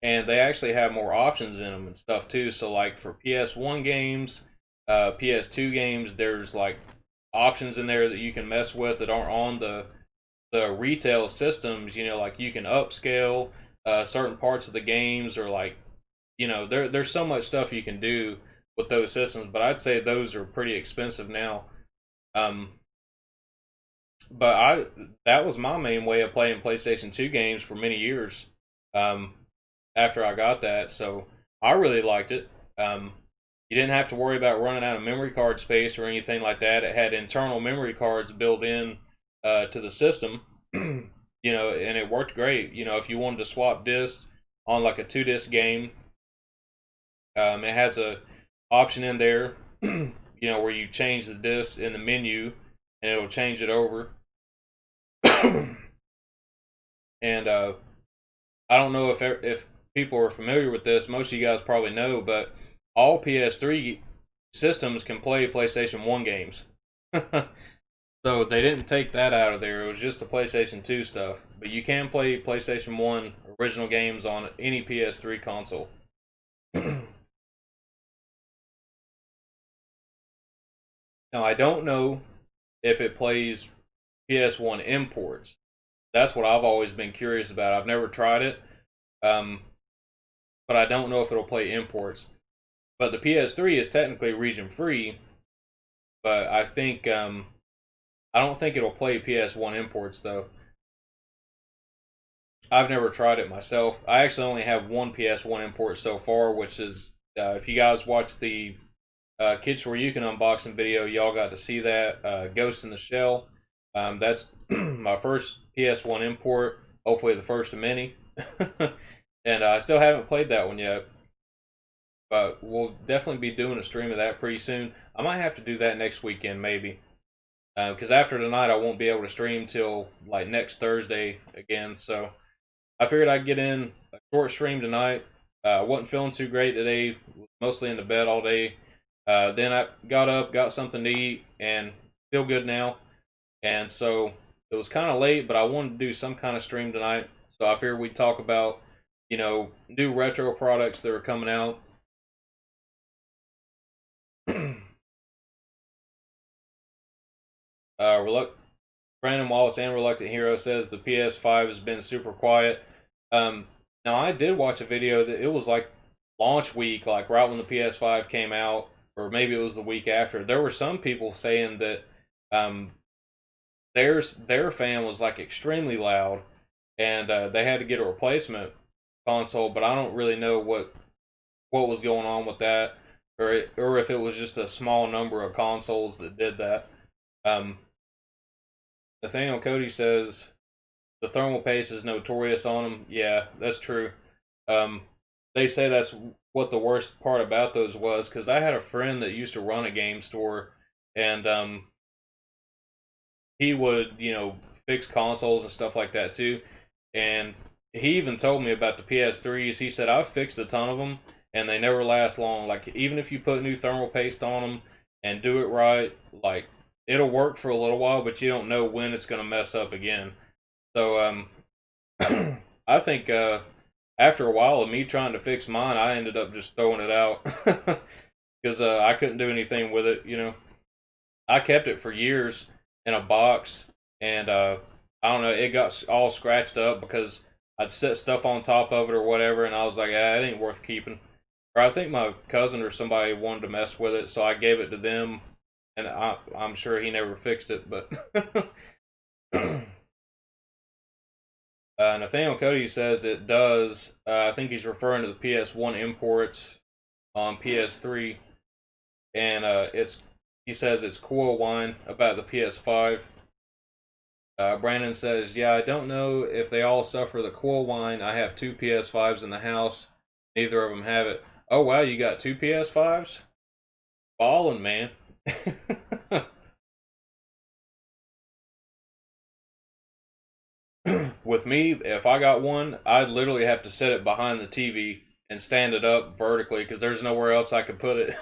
and they actually have more options in them and stuff too. So, like for PS1 games, PS2 games, there's like options in there that you can mess with that aren't on the retail systems. Like you can upscale certain parts of the games, or like there's so much stuff you can do with those systems. But I'd say those are pretty expensive now. Um, but that was my main way of playing PlayStation 2 games for many years. Um, After I got that, so I really liked it. You didn't have to worry about running out of memory card space or anything like that. It had internal memory cards built in to the system, and it worked great. If you wanted to swap discs on like a 2 disc game, it has a option in there, where you change the disc in the menu, and it'll change it over. And I don't know if people are familiar with this. Most of you guys probably know, but all PS3 systems can play PlayStation 1 games. So they didn't take that out of there. It was just the PlayStation 2 stuff. But you can play PlayStation 1 original games on any PS3 console. Now, I don't know if it plays PS1 imports. That's what I've always been curious about. I've never tried it, um, but I don't know if it'll play imports. But the PS3 is technically region free, but I don't think it'll play PS1 imports though. I've never tried it myself. I actually only have one PS1 import so far, which is if you guys watch the Kids Where You Can unboxing video, y'all got to see that. Ghost in the Shell. That's my first PS1 import. Hopefully the first of many. And I still haven't played that one yet. But we'll definitely be doing a stream of that pretty soon. I might have to do that next weekend, maybe. Because after tonight, I won't be able to stream till like next Thursday again. So I figured I'd get in a short stream tonight. Wasn't feeling too great today. Mostly in the bed all day. Then I got up, got something to eat, and feel good now. And so it was kind of late, but I wanted to do some kind of stream tonight. So I figured we'd talk about, new retro products that are coming out. Brandon Wallace and Reluctant Hero says the PS5 has been super quiet. Now I did watch a video that it was like launch week, like right when the PS5 came out, or maybe it was the week after. There were some people saying that um, their fan was like extremely loud, and they had to get a replacement console. But I don't really know what was going on with that, or if it was just a small number of consoles that did that. Um, Nathaniel Cody says the thermal paste is notorious on them. Yeah, that's true. Um, they say that's what the worst part about those was, because I had a friend that used to run a game store, and he would, fix consoles and stuff like that too. And he even told me about the PS3s. He said, I've fixed a ton of them, and they never last long. Like, even if you put new thermal paste on them and do it right, like, it'll work for a little while, but you don't know when it's going to mess up again. So, I think after a while of me trying to fix mine, I ended up just throwing it out because I couldn't do anything with it. I kept it for years in a box, and I don't know, it got all scratched up because I'd set stuff on top of it or whatever, and I was like, it ain't worth keeping. Or I think my cousin or somebody wanted to mess with it, so I gave it to them, and I'm sure he never fixed it, but. Nathaniel Cody says it does. I think he's referring to the PS1 imports on PS3, and he says it's cool wine about the PS5. Brandon says, yeah, I don't know if they all suffer the cool wine. I have two PS5s in the house. Neither of them have it. Oh, wow, you got two PS5s? Ballin', man. With me, if I got one, I'd literally have to set it behind the TV and stand it up vertically because there's nowhere else I could put it.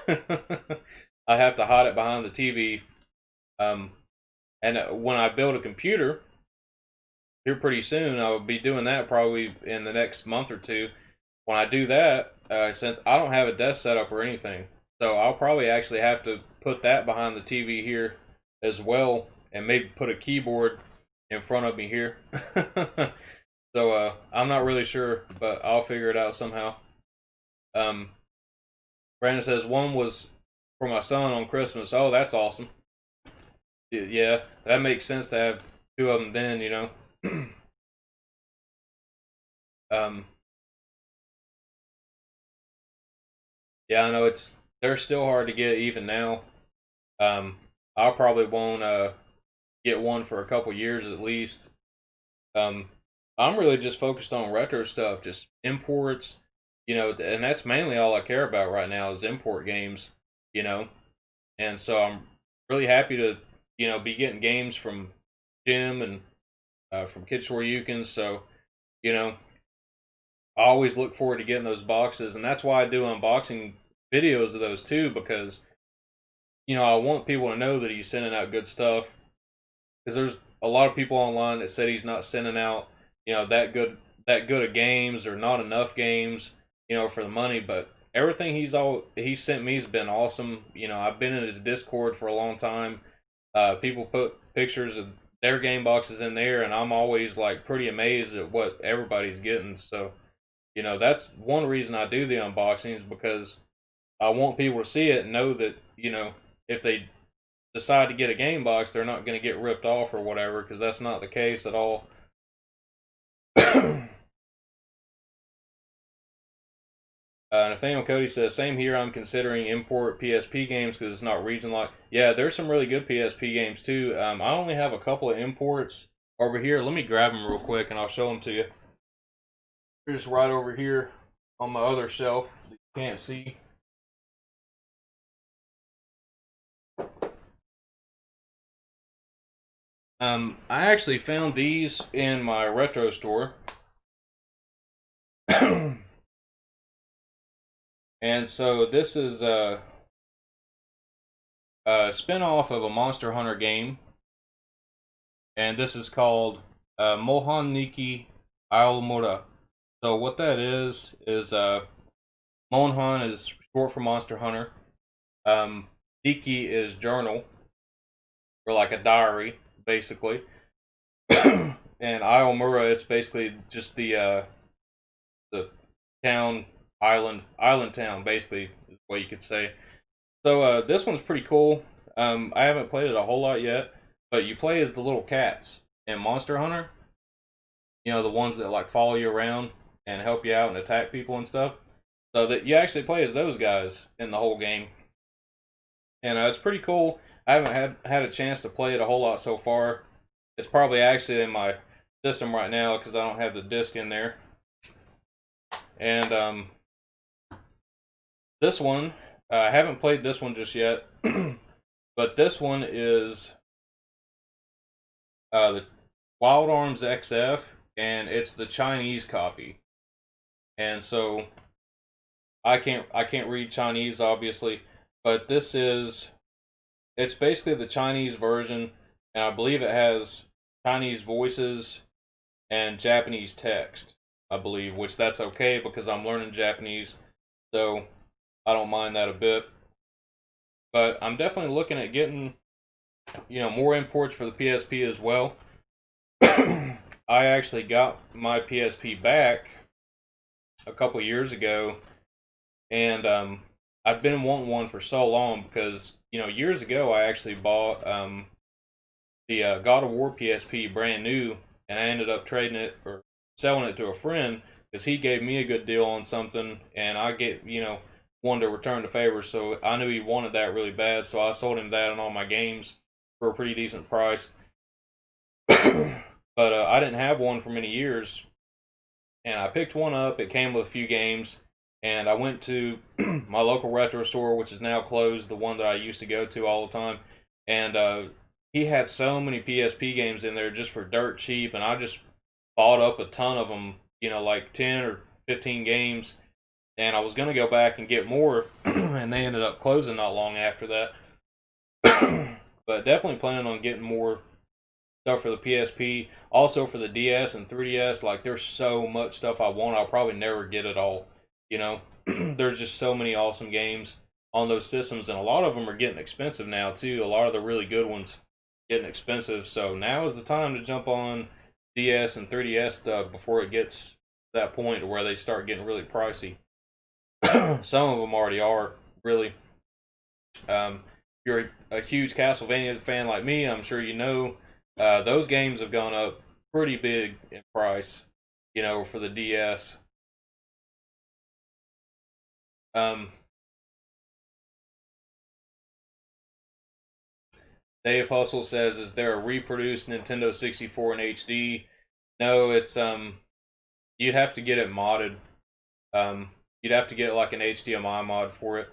I'd have to hide it behind the TV. Um, and when I build a computer, here pretty soon, I'll be doing that probably in the next month or two. When I do that, since I don't have a desk setup or anything, so I'll probably actually have to put that behind the TV here as well, and maybe put a keyboard in front of me here. So I'm not really sure, but I'll figure it out somehow. Um, Brandon says one was for my son on Christmas. Oh, that's awesome. Yeah, that makes sense to have two of them then. um, yeah, I know they're still hard to get even now. Um, I probably won't get one for a couple years at least. Um, I'm really just focused on retro stuff, just imports, and that's mainly all I care about right now is import games, you know. And so I'm really happy to, be getting games from Jim and from Kids Where You Can. So, you know, I always look forward to getting those boxes, and that's why I do unboxing videos of those too, because I want people to know that he's sending out good stuff. Because there's a lot of people online that said he's not sending out, that good of games or not enough games, for the money. But everything he sent me has been awesome. I've been in his Discord for a long time. People put pictures of their game boxes in there, and I'm always like pretty amazed at what everybody's getting. So, that's one reason I do the unboxings, because I want people to see it and know that, if they decide to get a game box, they're not going to get ripped off or whatever, because that's not the case at all. Nathaniel Cody says, same here. I'm considering import PSP games because it's not region locked. Yeah, there's some really good PSP games too. I only have a couple of imports over here. Let me grab them real quick and I'll show them to you. They're just right over here on my other shelf that you can't see. I actually found these in my retro store. And so this is a spin-off of a Monster Hunter game. And this is called Mohan Niki Aomura. So what that is Mohan is short for Monster Hunter. Niki is journal, or like a diary, basically. And Aomura, it's basically just the town, island town, basically, is what you could say. So this one's pretty cool. I haven't played it a whole lot yet, but you play as the little cats in Monster Hunter. You know, the ones that like follow you around and help you out and attack people and stuff. So that you actually play as those guys in the whole game, and it's pretty cool. I haven't had a chance to play it a whole lot so far. It's probably actually in my system right now because I don't have the disc in there. And this one, I haven't played this one just yet, but this one is the Wild Arms XF, and it's the Chinese copy. And so I can't read Chinese obviously, but it's basically the Chinese version, and I believe it has Chinese voices and Japanese text, I believe, which that's okay because I'm learning Japanese, so I don't mind that a bit. But I'm definitely looking at getting, more imports for the PSP as well. I actually got my PSP back a couple years ago, and I've been wanting one for so long because years ago I actually bought the God of War PSP brand new, and I ended up trading it or selling it to a friend because he gave me a good deal on something, and I wanted to return the favor, so I knew he wanted that really bad, so I sold him that and all my games for a pretty decent price. But I didn't have one for many years, and I picked one up. It came with a few games, and I went to my local retro store, which is now closed, the one that I used to go to all the time, and he had so many PSP games in there just for dirt cheap, and I just bought up a ton of them, like 10 or 15 games, and I was going to go back and get more, and they ended up closing not long after that. But definitely planning on getting more stuff for the PSP, also for the DS and 3DS. Like, there's so much stuff I want, I'll probably never get it all. There's just so many awesome games on those systems, and a lot of them are getting expensive now too. A lot of the really good ones getting expensive, so now is the time to jump on DS and 3DS stuff before it gets to that point where they start getting really pricey. Some of them already are, really. If you're a huge Castlevania fan like me, I'm sure you know those games have gone up pretty big in price, for the DS. Dave Hustle says, "Is there a reproduced Nintendo 64 in HD?" No, it's you'd have to get it modded. You'd have to get like an HDMI mod for it.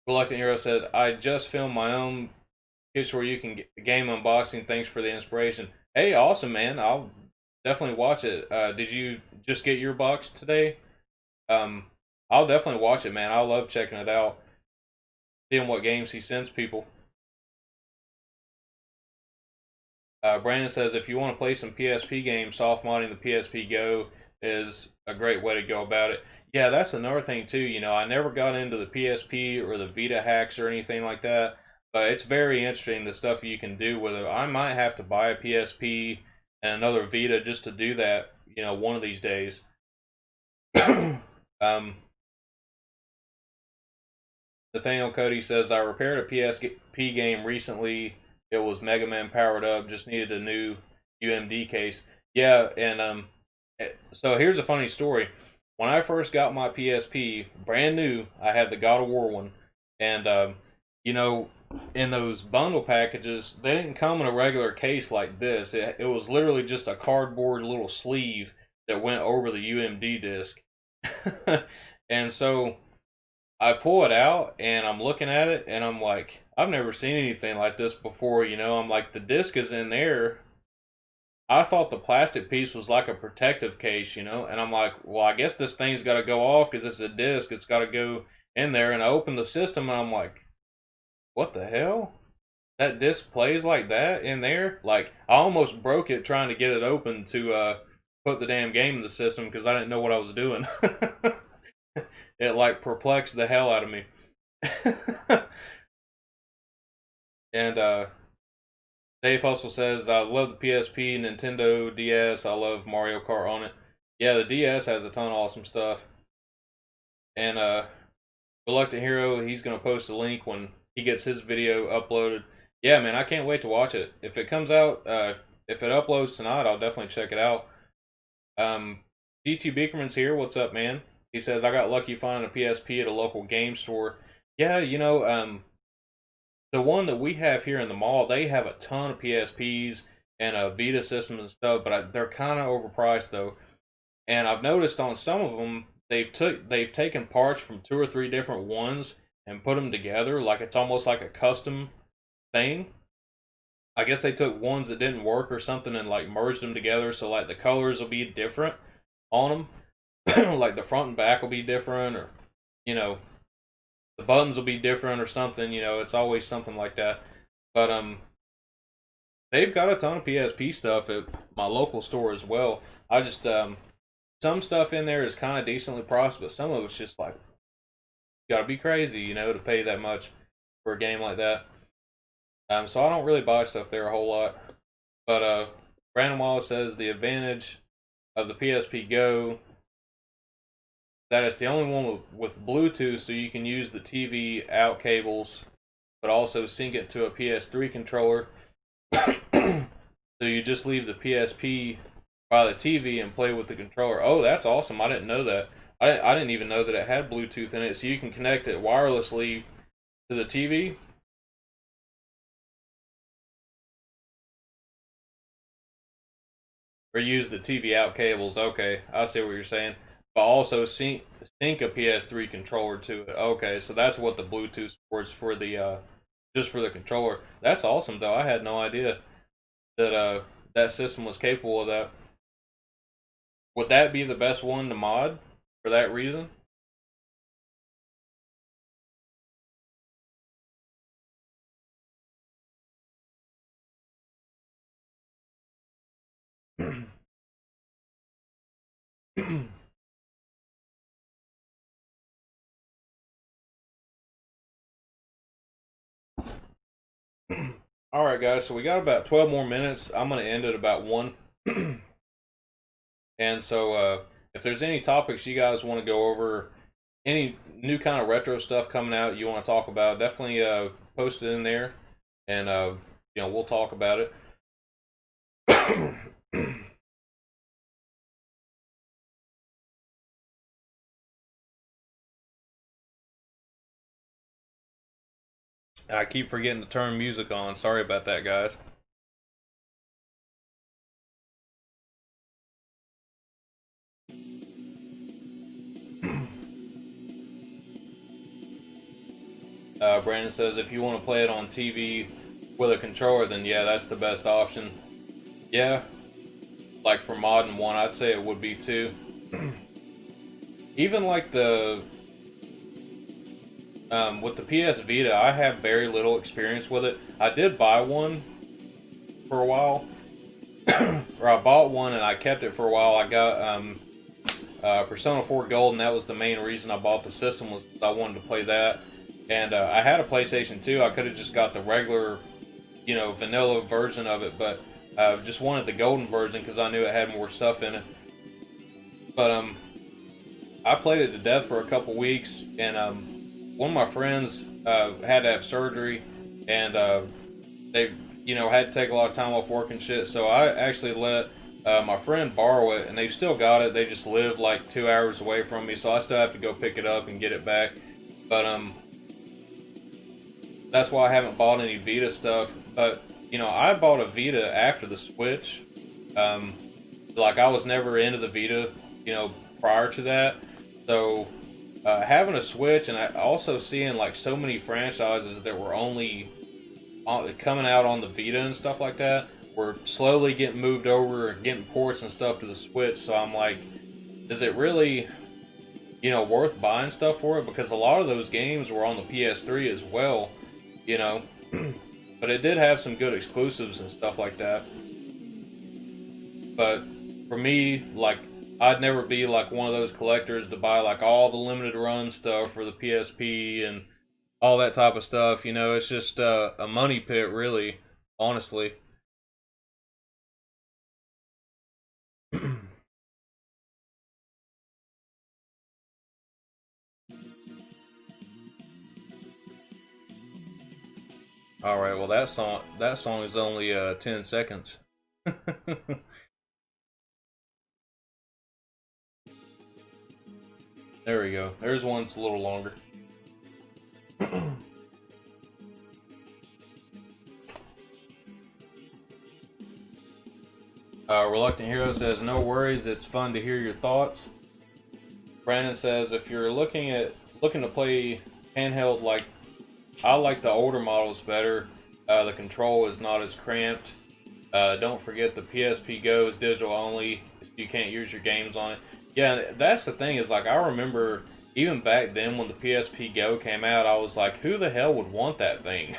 Reluctant Hero said, "I just filmed my own pitch where you can get game unboxing. Thanks for the inspiration." Hey, awesome, man! I'll definitely watch it. Did you just get your box today? I'll definitely watch it, man. I love checking it out, seeing what games he sends people. Brandon says, if you want to play some PSP games, soft modding the PSP Go is a great way to go about it. Yeah, that's another thing too. I never got into the PSP or the Vita hacks or anything like that, but it's very interesting the stuff you can do with it. I might have to buy a PSP and another Vita just to do that, one of these days. Nathaniel Cody says, I repaired a PSP game recently. It was Mega Man powered up, just needed a new UMD case. Yeah, and So here's a funny story. When I first got my PSP, brand new, I had the God of War one, and you know, in those bundle packages, they didn't come in a regular case like this. It was literally just a cardboard little sleeve that went over the UMD disc. And so I pull it out and I'm looking at it and I'm like, I've never seen anything like this before. I'm like, the disc is in there. I thought the plastic piece was like a protective case, and I'm like, well, I guess this thing's got to go off because it's a disc. It's got to go in there. And I opened the system and I'm like, what the hell? That disc plays like that in there? Like, I almost broke it trying to get it open to put the damn game in the system because I didn't know what I was doing. It like perplexed the hell out of me. And Dave Hustle says, I love the PSP, Nintendo DS. I love Mario Kart on it. Yeah, the DS has a ton of awesome stuff. And Reluctant Hero, he's going to post a link when he gets his video uploaded. Yeah, man, I can't wait to watch it. If it comes out, if it uploads tonight, I'll definitely check it out. DT Beakerman's here. What's up, man? He says, I got lucky finding a PSP at a local game store. Yeah, the one that we have here in the mall, they have a ton of PSPs and Vita systems and stuff, but they're kind of overpriced though. And I've noticed on some of them, they've taken parts from 2 or 3 different ones and put them together, like it's almost like a custom thing. I guess they took ones that didn't work or something and like merged them together, so like the colors will be different on them, like the front and back will be different, or you know the buttons will be different or something. It's always something like that. But they've got a ton of PSP stuff at my local store as well. I just some stuff in there is kind of decently priced, but some of it's just like, you gotta be crazy, to pay that much for a game like that. So I don't really buy stuff there a whole lot. But Brandon Wallace says the advantage of the PSP Go, that it's the only one with Bluetooth, so you can use the TV out cables, but also sync it to a PS3 controller. So you just leave the PSP by the TV and play with the controller. Oh, that's awesome! I didn't know that. I didn't even know that it had Bluetooth in it, so you can connect it wirelessly to the TV. Or use the TV out cables. Okay, I see what you're saying. But also sync a PS3 controller to it. Okay, so that's what the Bluetooth supports for the just for the controller. That's awesome though. I had no idea that that system was capable of that. Would that be the best one to mod for that reason? All right, guys. So we got about 12 more minutes. I'm gonna end at about 1. And so, if there's any topics you guys want to go over, any new kind of retro stuff coming out you want to talk about, definitely post it in there, and we'll talk about it. I keep forgetting to turn music on. Sorry about that, guys. Brandon says if you want to play it on TV with a controller, then yeah, that's the best option. Yeah, like for Modern 1, I'd say it would be too. Even like with the PS Vita, I have very little experience with it. I did buy one for a while, or I bought one and I kept it for a while. I got Persona 4 Gold, and that was the main reason I bought the system, was I wanted to play that. And I had a PlayStation 2. I could have just got the regular, vanilla version of it, but I just wanted the golden version because I knew it had more stuff in it. But I played it to death for a couple weeks, and one of my friends had to have surgery, and they, had to take a lot of time off work and shit. So I actually let My friend borrowed it, and they've still got it. They just live like 2 hours away from me, so I still have to go pick it up and get it back. But that's why I haven't bought any Vita stuff. But you know, I bought a Vita after the Switch. Um, like I was never into the Vita, you know, prior to that. So having a Switch and also seeing like so many franchises that were only coming out on the Vita and stuff like that were slowly getting moved over and getting ports and stuff to the Switch. So I'm like, is it really, you know, worth buying stuff for it? Because a lot of those games were on the PS3 as well, you know. But it did have some good exclusives and stuff like that. But for me, like, I'd never be like one of those collectors to buy like all the limited run stuff for the PSP and all that type of stuff. You know, it's just a money pit, really, honestly. All right, well that song is only 10 seconds. There we go. There's one that's a little longer. Reluctant Hero says, "No worries. It's fun to hear your thoughts." Brandon says, "If you're looking to play handheld, like I like the older models better. The control is not as cramped. Don't forget the PSP Go is digital only. So you can't use your games on it." Yeah, that's the thing is like I remember even back then when the PSP Go came out, I was like, who the hell would want that thing?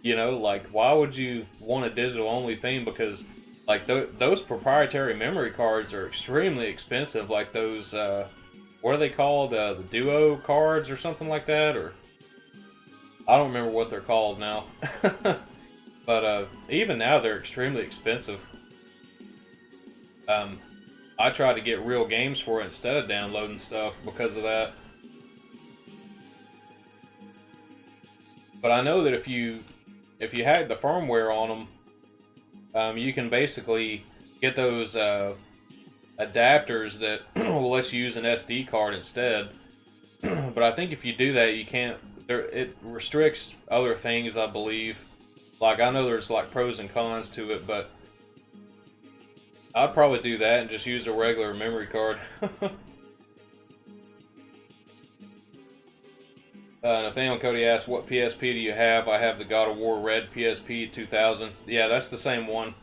You know, like why would you want a digital only thing? Because like those proprietary memory cards are extremely expensive. Like those, what are they called? The Duo cards or something like that, or I don't remember what they're called now. But even now they're extremely expensive. I try to get real games for it instead of downloading stuff because of that. But I know that if you hack the firmware on them, you can basically get those adapters that will let you use an SD card instead. But I think if you do that, you can't. It restricts other things, I believe. Like I know there's like pros and cons to it, but I'd probably do that and just use a regular memory card. Nathaniel Cody asked, "What PSP do you have?" I have the God of War Red PSP 2000. Yeah, that's the same one.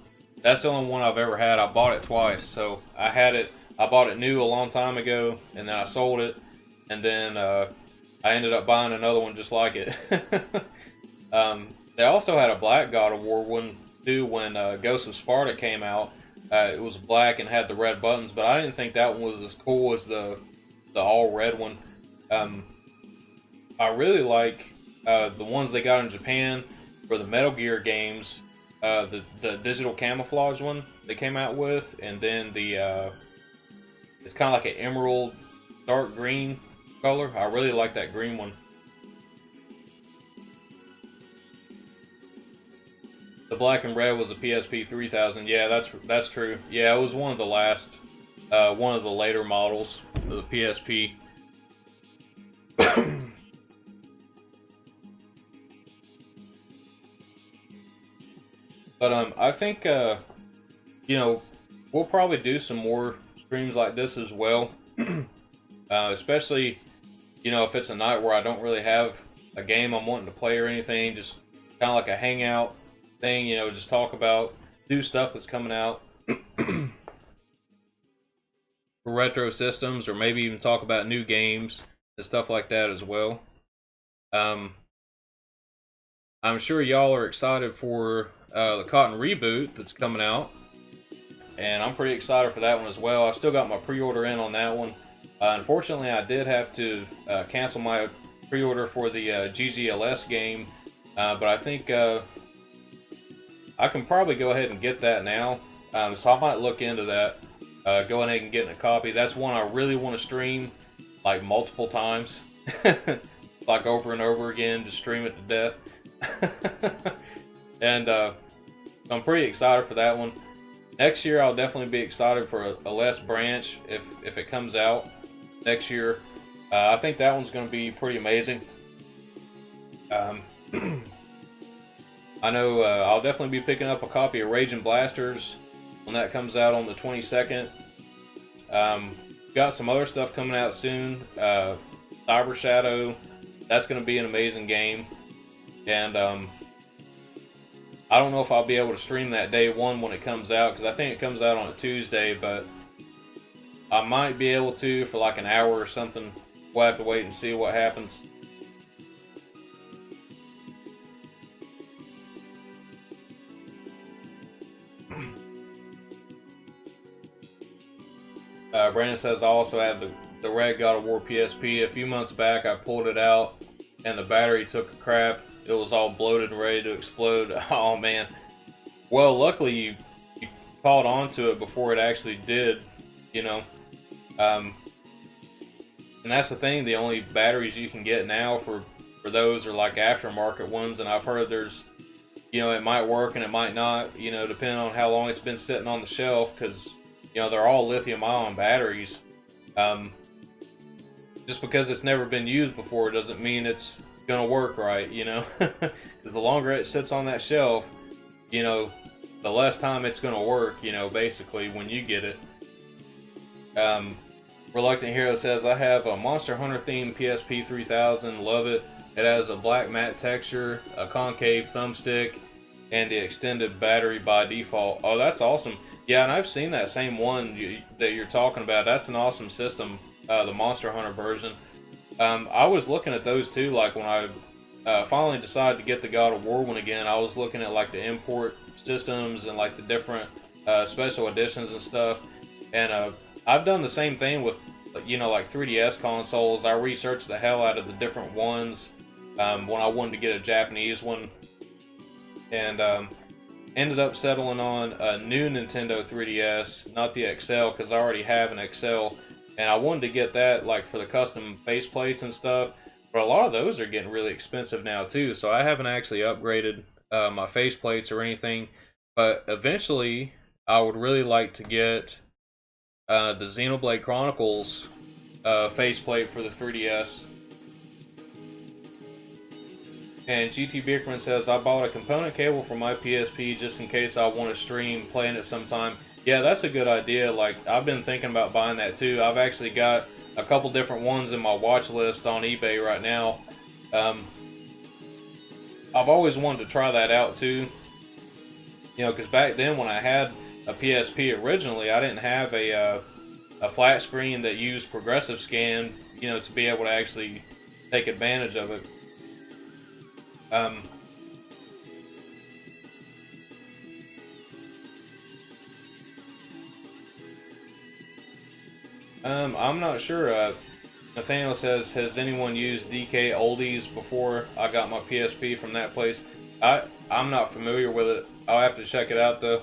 That's the only one I've ever had. I bought it twice. So I had it. I bought it new a long time ago, and then I sold it, and then I ended up buying another one just like it. They also had a black God of War one too when Ghost of Sparta came out. It was black and had the red buttons, but I didn't think that one was as cool as the all red one. I really like the ones they got in Japan for the Metal Gear games. The digital camouflage one they came out with, and then the it's kind of like an emerald dark green color. I really like that green one. The black and red was a PSP 3000. Yeah, that's true. Yeah, it was one of the last, one of the later models of the PSP. But I think you know, we'll probably do some more streams like this as well. Especially, you know, if it's a night where I don't really have a game I'm wanting to play or anything, just kind of like a hangout thing, you know, just talk about new stuff that's coming out for retro systems, or maybe even talk about new games and stuff like that as well. Um, I'm sure y'all are excited for the Cotton reboot that's coming out, and I'm pretty excited for that one as well. I've still got my pre-order in on that one. Unfortunately, I did have to cancel my pre-order for the GGLS game, but I think I can probably go ahead and get that now. So I might look into that. Go ahead and get a copy. That's one I really want to stream like multiple times. Like over and over again, to stream it to death. And I'm pretty excited for that one. Next year, I'll definitely be excited for a less branch if it comes out next year. I think that one's going to be pretty amazing. Um, I know I'll definitely be picking up a copy of Raging Blasters when that comes out on the 22nd. Got some other stuff coming out soon. Cyber Shadow, that's going to be an amazing game. And I don't know if I'll be able to stream that day one when it comes out, because I think it comes out on a Tuesday, but I might be able to for like an hour or something. We'll have to wait and see what happens. Brandon says, I also have the Red God of War PSP. A few months back, I pulled it out, and the battery took a crap. It was all bloated and ready to explode. Oh, man. Well, luckily, you caught on to it before it actually did, you know. And that's the thing. The only batteries you can get now for those are like aftermarket ones, and I've heard there's, you know, it might work and it might not, you know, depending on how long it's been sitting on the shelf, because you know, they're all lithium-ion batteries. Just because it's never been used before doesn't mean it's gonna work right, you know? Because the longer it sits on that shelf, you know, the less time it's gonna work, you know, basically, when you get it. Reluctant Hero says, I have a Monster Hunter themed PSP 3000, love it. It has a black matte texture, a concave thumbstick, and the extended battery by default. Oh, that's awesome. Yeah, and I've seen that same one that you're talking about. That's an awesome system, the Monster Hunter version. I was looking at those too, like when I finally decided to get the God of War one again, I was looking at like the import systems and like the different special editions and stuff. And I've done the same thing with, you know, like 3DS consoles. I researched the hell out of the different ones when I wanted to get a Japanese one. And ended up settling on a new Nintendo 3DS, not the XL, because I already have an XL, and I wanted to get that like for the custom faceplates and stuff, but a lot of those are getting really expensive now too, so I haven't actually upgraded my faceplates or anything, but eventually I would really like to get the Xenoblade Chronicles faceplate for the 3DS. And GT Bickerman says, I bought a component cable for my PSP just in case I want to stream playing it sometime. Yeah, that's a good idea. Like, I've been thinking about buying that too. I've actually got a couple different ones in my watch list on eBay right now. I've always wanted to try that out too. You know, because back then when I had a PSP originally, I didn't have a flat screen that used progressive scan, you know, to be able to actually take advantage of it. I'm not sure. Nathaniel says, has anyone used DK Oldies before? I got my PSP from that place. I'm not familiar with it. I'll have to check it out though.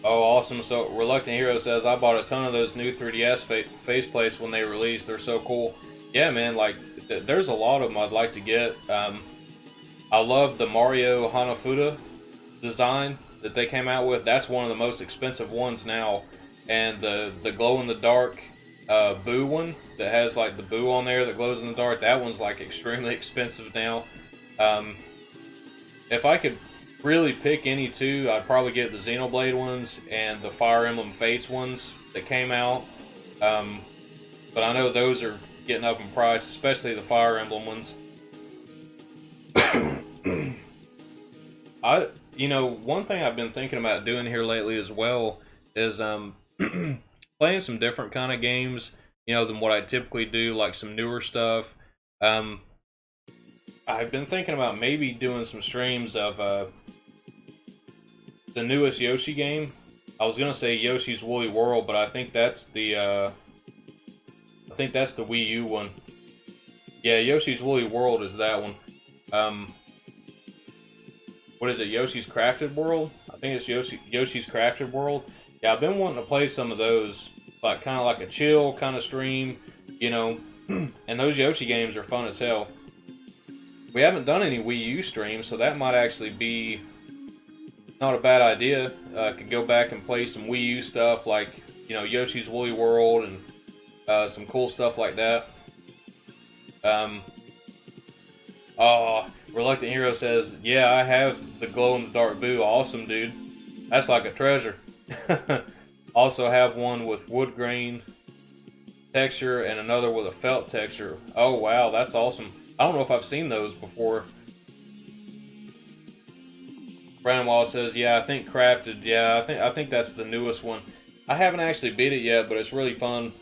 Oh, awesome. So, Reluctant Hero says, I bought a ton of those new 3DS faceplates when they released. They're so cool. Yeah, man, like, there's a lot of them I'd like to get. I love the Mario Hanafuda design that they came out with. That's one of the most expensive ones now. And the glow-in-the-dark Boo one that has, like, the Boo on there that glows in the dark, that one's, like, extremely expensive now. If I could really pick any two, I'd probably get the Xenoblade ones and the Fire Emblem Fates ones that came out. But I know those are getting up in price, especially the Fire Emblem ones. You know, one thing I've been thinking about doing here lately as well is playing some different kind of games, you know, than what I typically do, like some newer stuff. I've been thinking about maybe doing some streams of the newest Yoshi game. I was gonna say Yoshi's Woolly World, but I think that's the Wii U one. Yeah, Yoshi's Woolly World is that one. What is it? Yoshi's Crafted World? I think it's Yoshi's Crafted World. Yeah, I've been wanting to play some of those, like kind of like a chill kind of stream, you know. And those Yoshi games are fun as hell. We haven't done any Wii U streams, so that might actually be not a bad idea. Could go back and play some Wii U stuff, like, you know, Yoshi's Woolly World and some cool stuff like that. Oh, Reluctant Hero says, yeah, I have the glow-in-the-dark Boo. Awesome, dude. That's like a treasure. Also have one with wood grain texture and another with a felt texture. Oh, wow, that's awesome. I don't know if I've seen those before. Brandon Wallace says, yeah, I think Crafted. Yeah, I think that's the newest one. I haven't actually beat it yet, but it's really fun.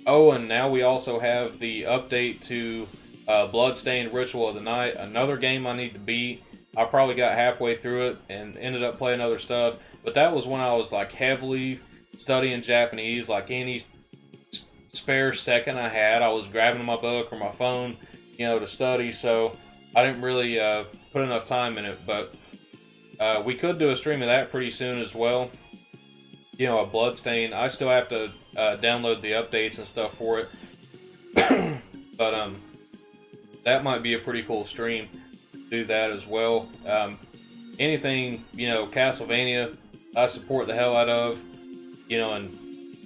Oh, and now we also have the update to Bloodstained Ritual of the Night, another game I need to beat. I probably got halfway through it and ended up playing other stuff, but that was when I was like heavily studying Japanese. Like any spare second I had, I was grabbing my book or my phone, you know, to study. So I didn't really put enough time in it, but we could do a stream of that pretty soon as well. You know, a Bloodstain. I still have to download the updates and stuff for it. But that might be a pretty cool stream. Do that as well. Anything, you know, Castlevania, I support the hell out of. You know, and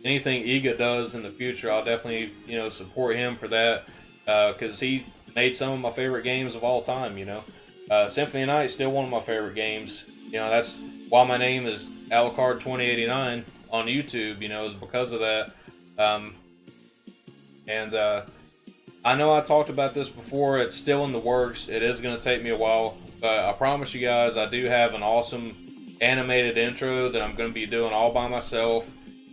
anything Iga does in the future, I'll definitely, you know, support him for that. Because he made some of my favorite games of all time, you know. Symphony of Night is still one of my favorite games. You know, that's why my name is Alucard 2089 on YouTube, you know, is because of that. I know I talked about this before. It's still in the works. It is going to take me a while, but I promise you guys, I do have an awesome animated intro that I'm going to be doing all by myself.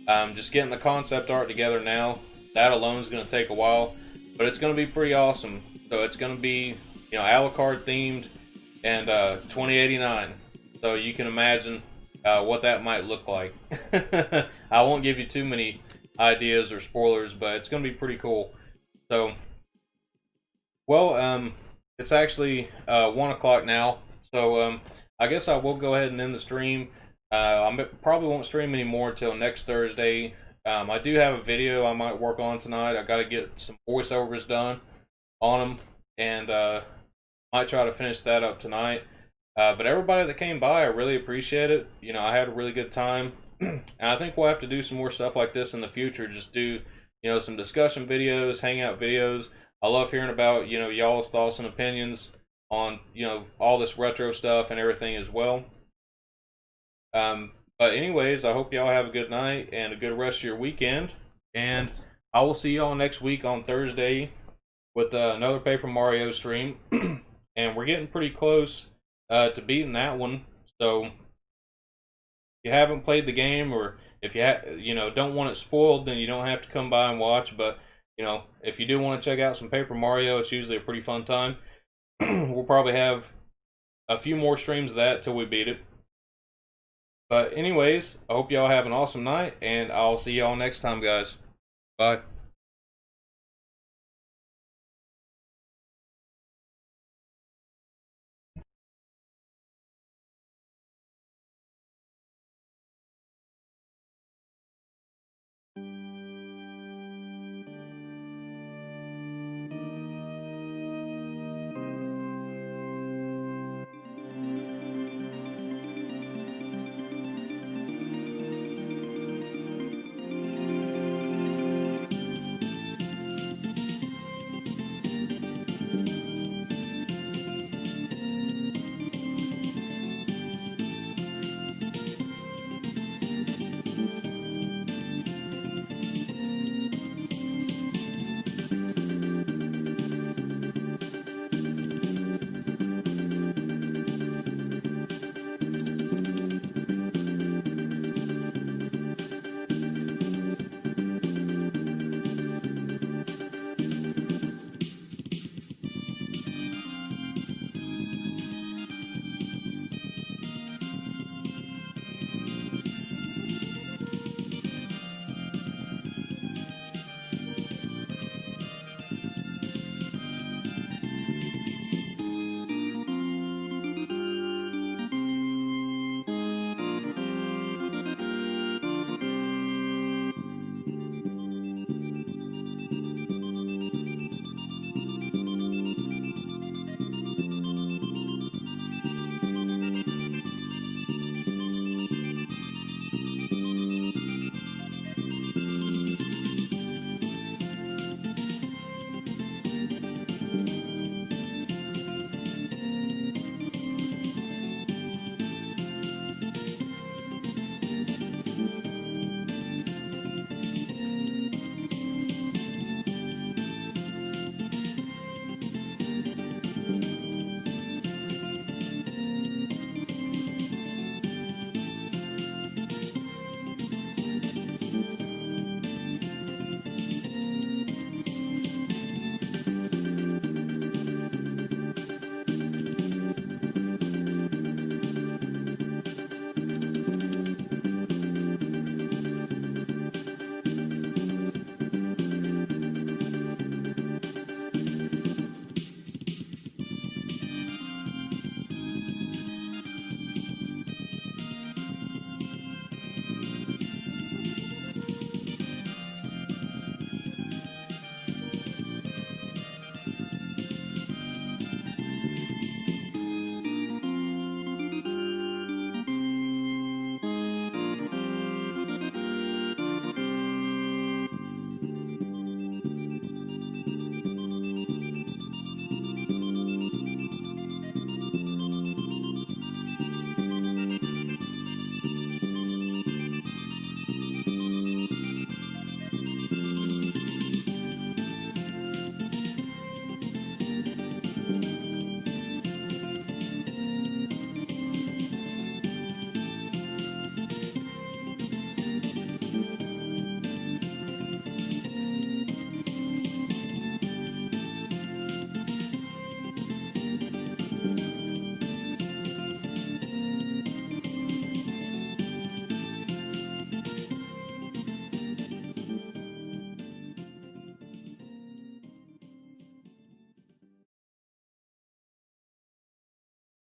Just getting the concept art together now. That alone is going to take a while, but it's going to be pretty awesome. So it's going to be, you know, Alucard themed and 2089. So you can imagine what that might look like. I won't give you too many ideas or spoilers, but it's going to be pretty cool. So, well, it's actually 1 o'clock now. So I guess I will go ahead and end the stream. I probably won't stream anymore until next Thursday. I do have a video I might work on tonight. I got to get some voiceovers done on them, and might try to finish that up tonight. But everybody that came by, I really appreciate it. You know, I had a really good time. And I think we'll have to do some more stuff like this in the future. Just do, you know, some discussion videos, hangout videos. I love hearing about, you know, y'all's thoughts and opinions on, you know, all this retro stuff and everything as well. But anyways, I hope y'all have a good night and a good rest of your weekend. And I will see y'all next week on Thursday with another Paper Mario stream. And we're getting pretty close to beating that one. So if you haven't played the game, or if you know, don't want it spoiled, then you don't have to come by and watch. But you know, if you do want to check out some Paper Mario, it's usually a pretty fun time. We'll probably have a few more streams of that till we beat it. But anyways, I hope y'all have an awesome night, and I'll see y'all next time, guys. Bye.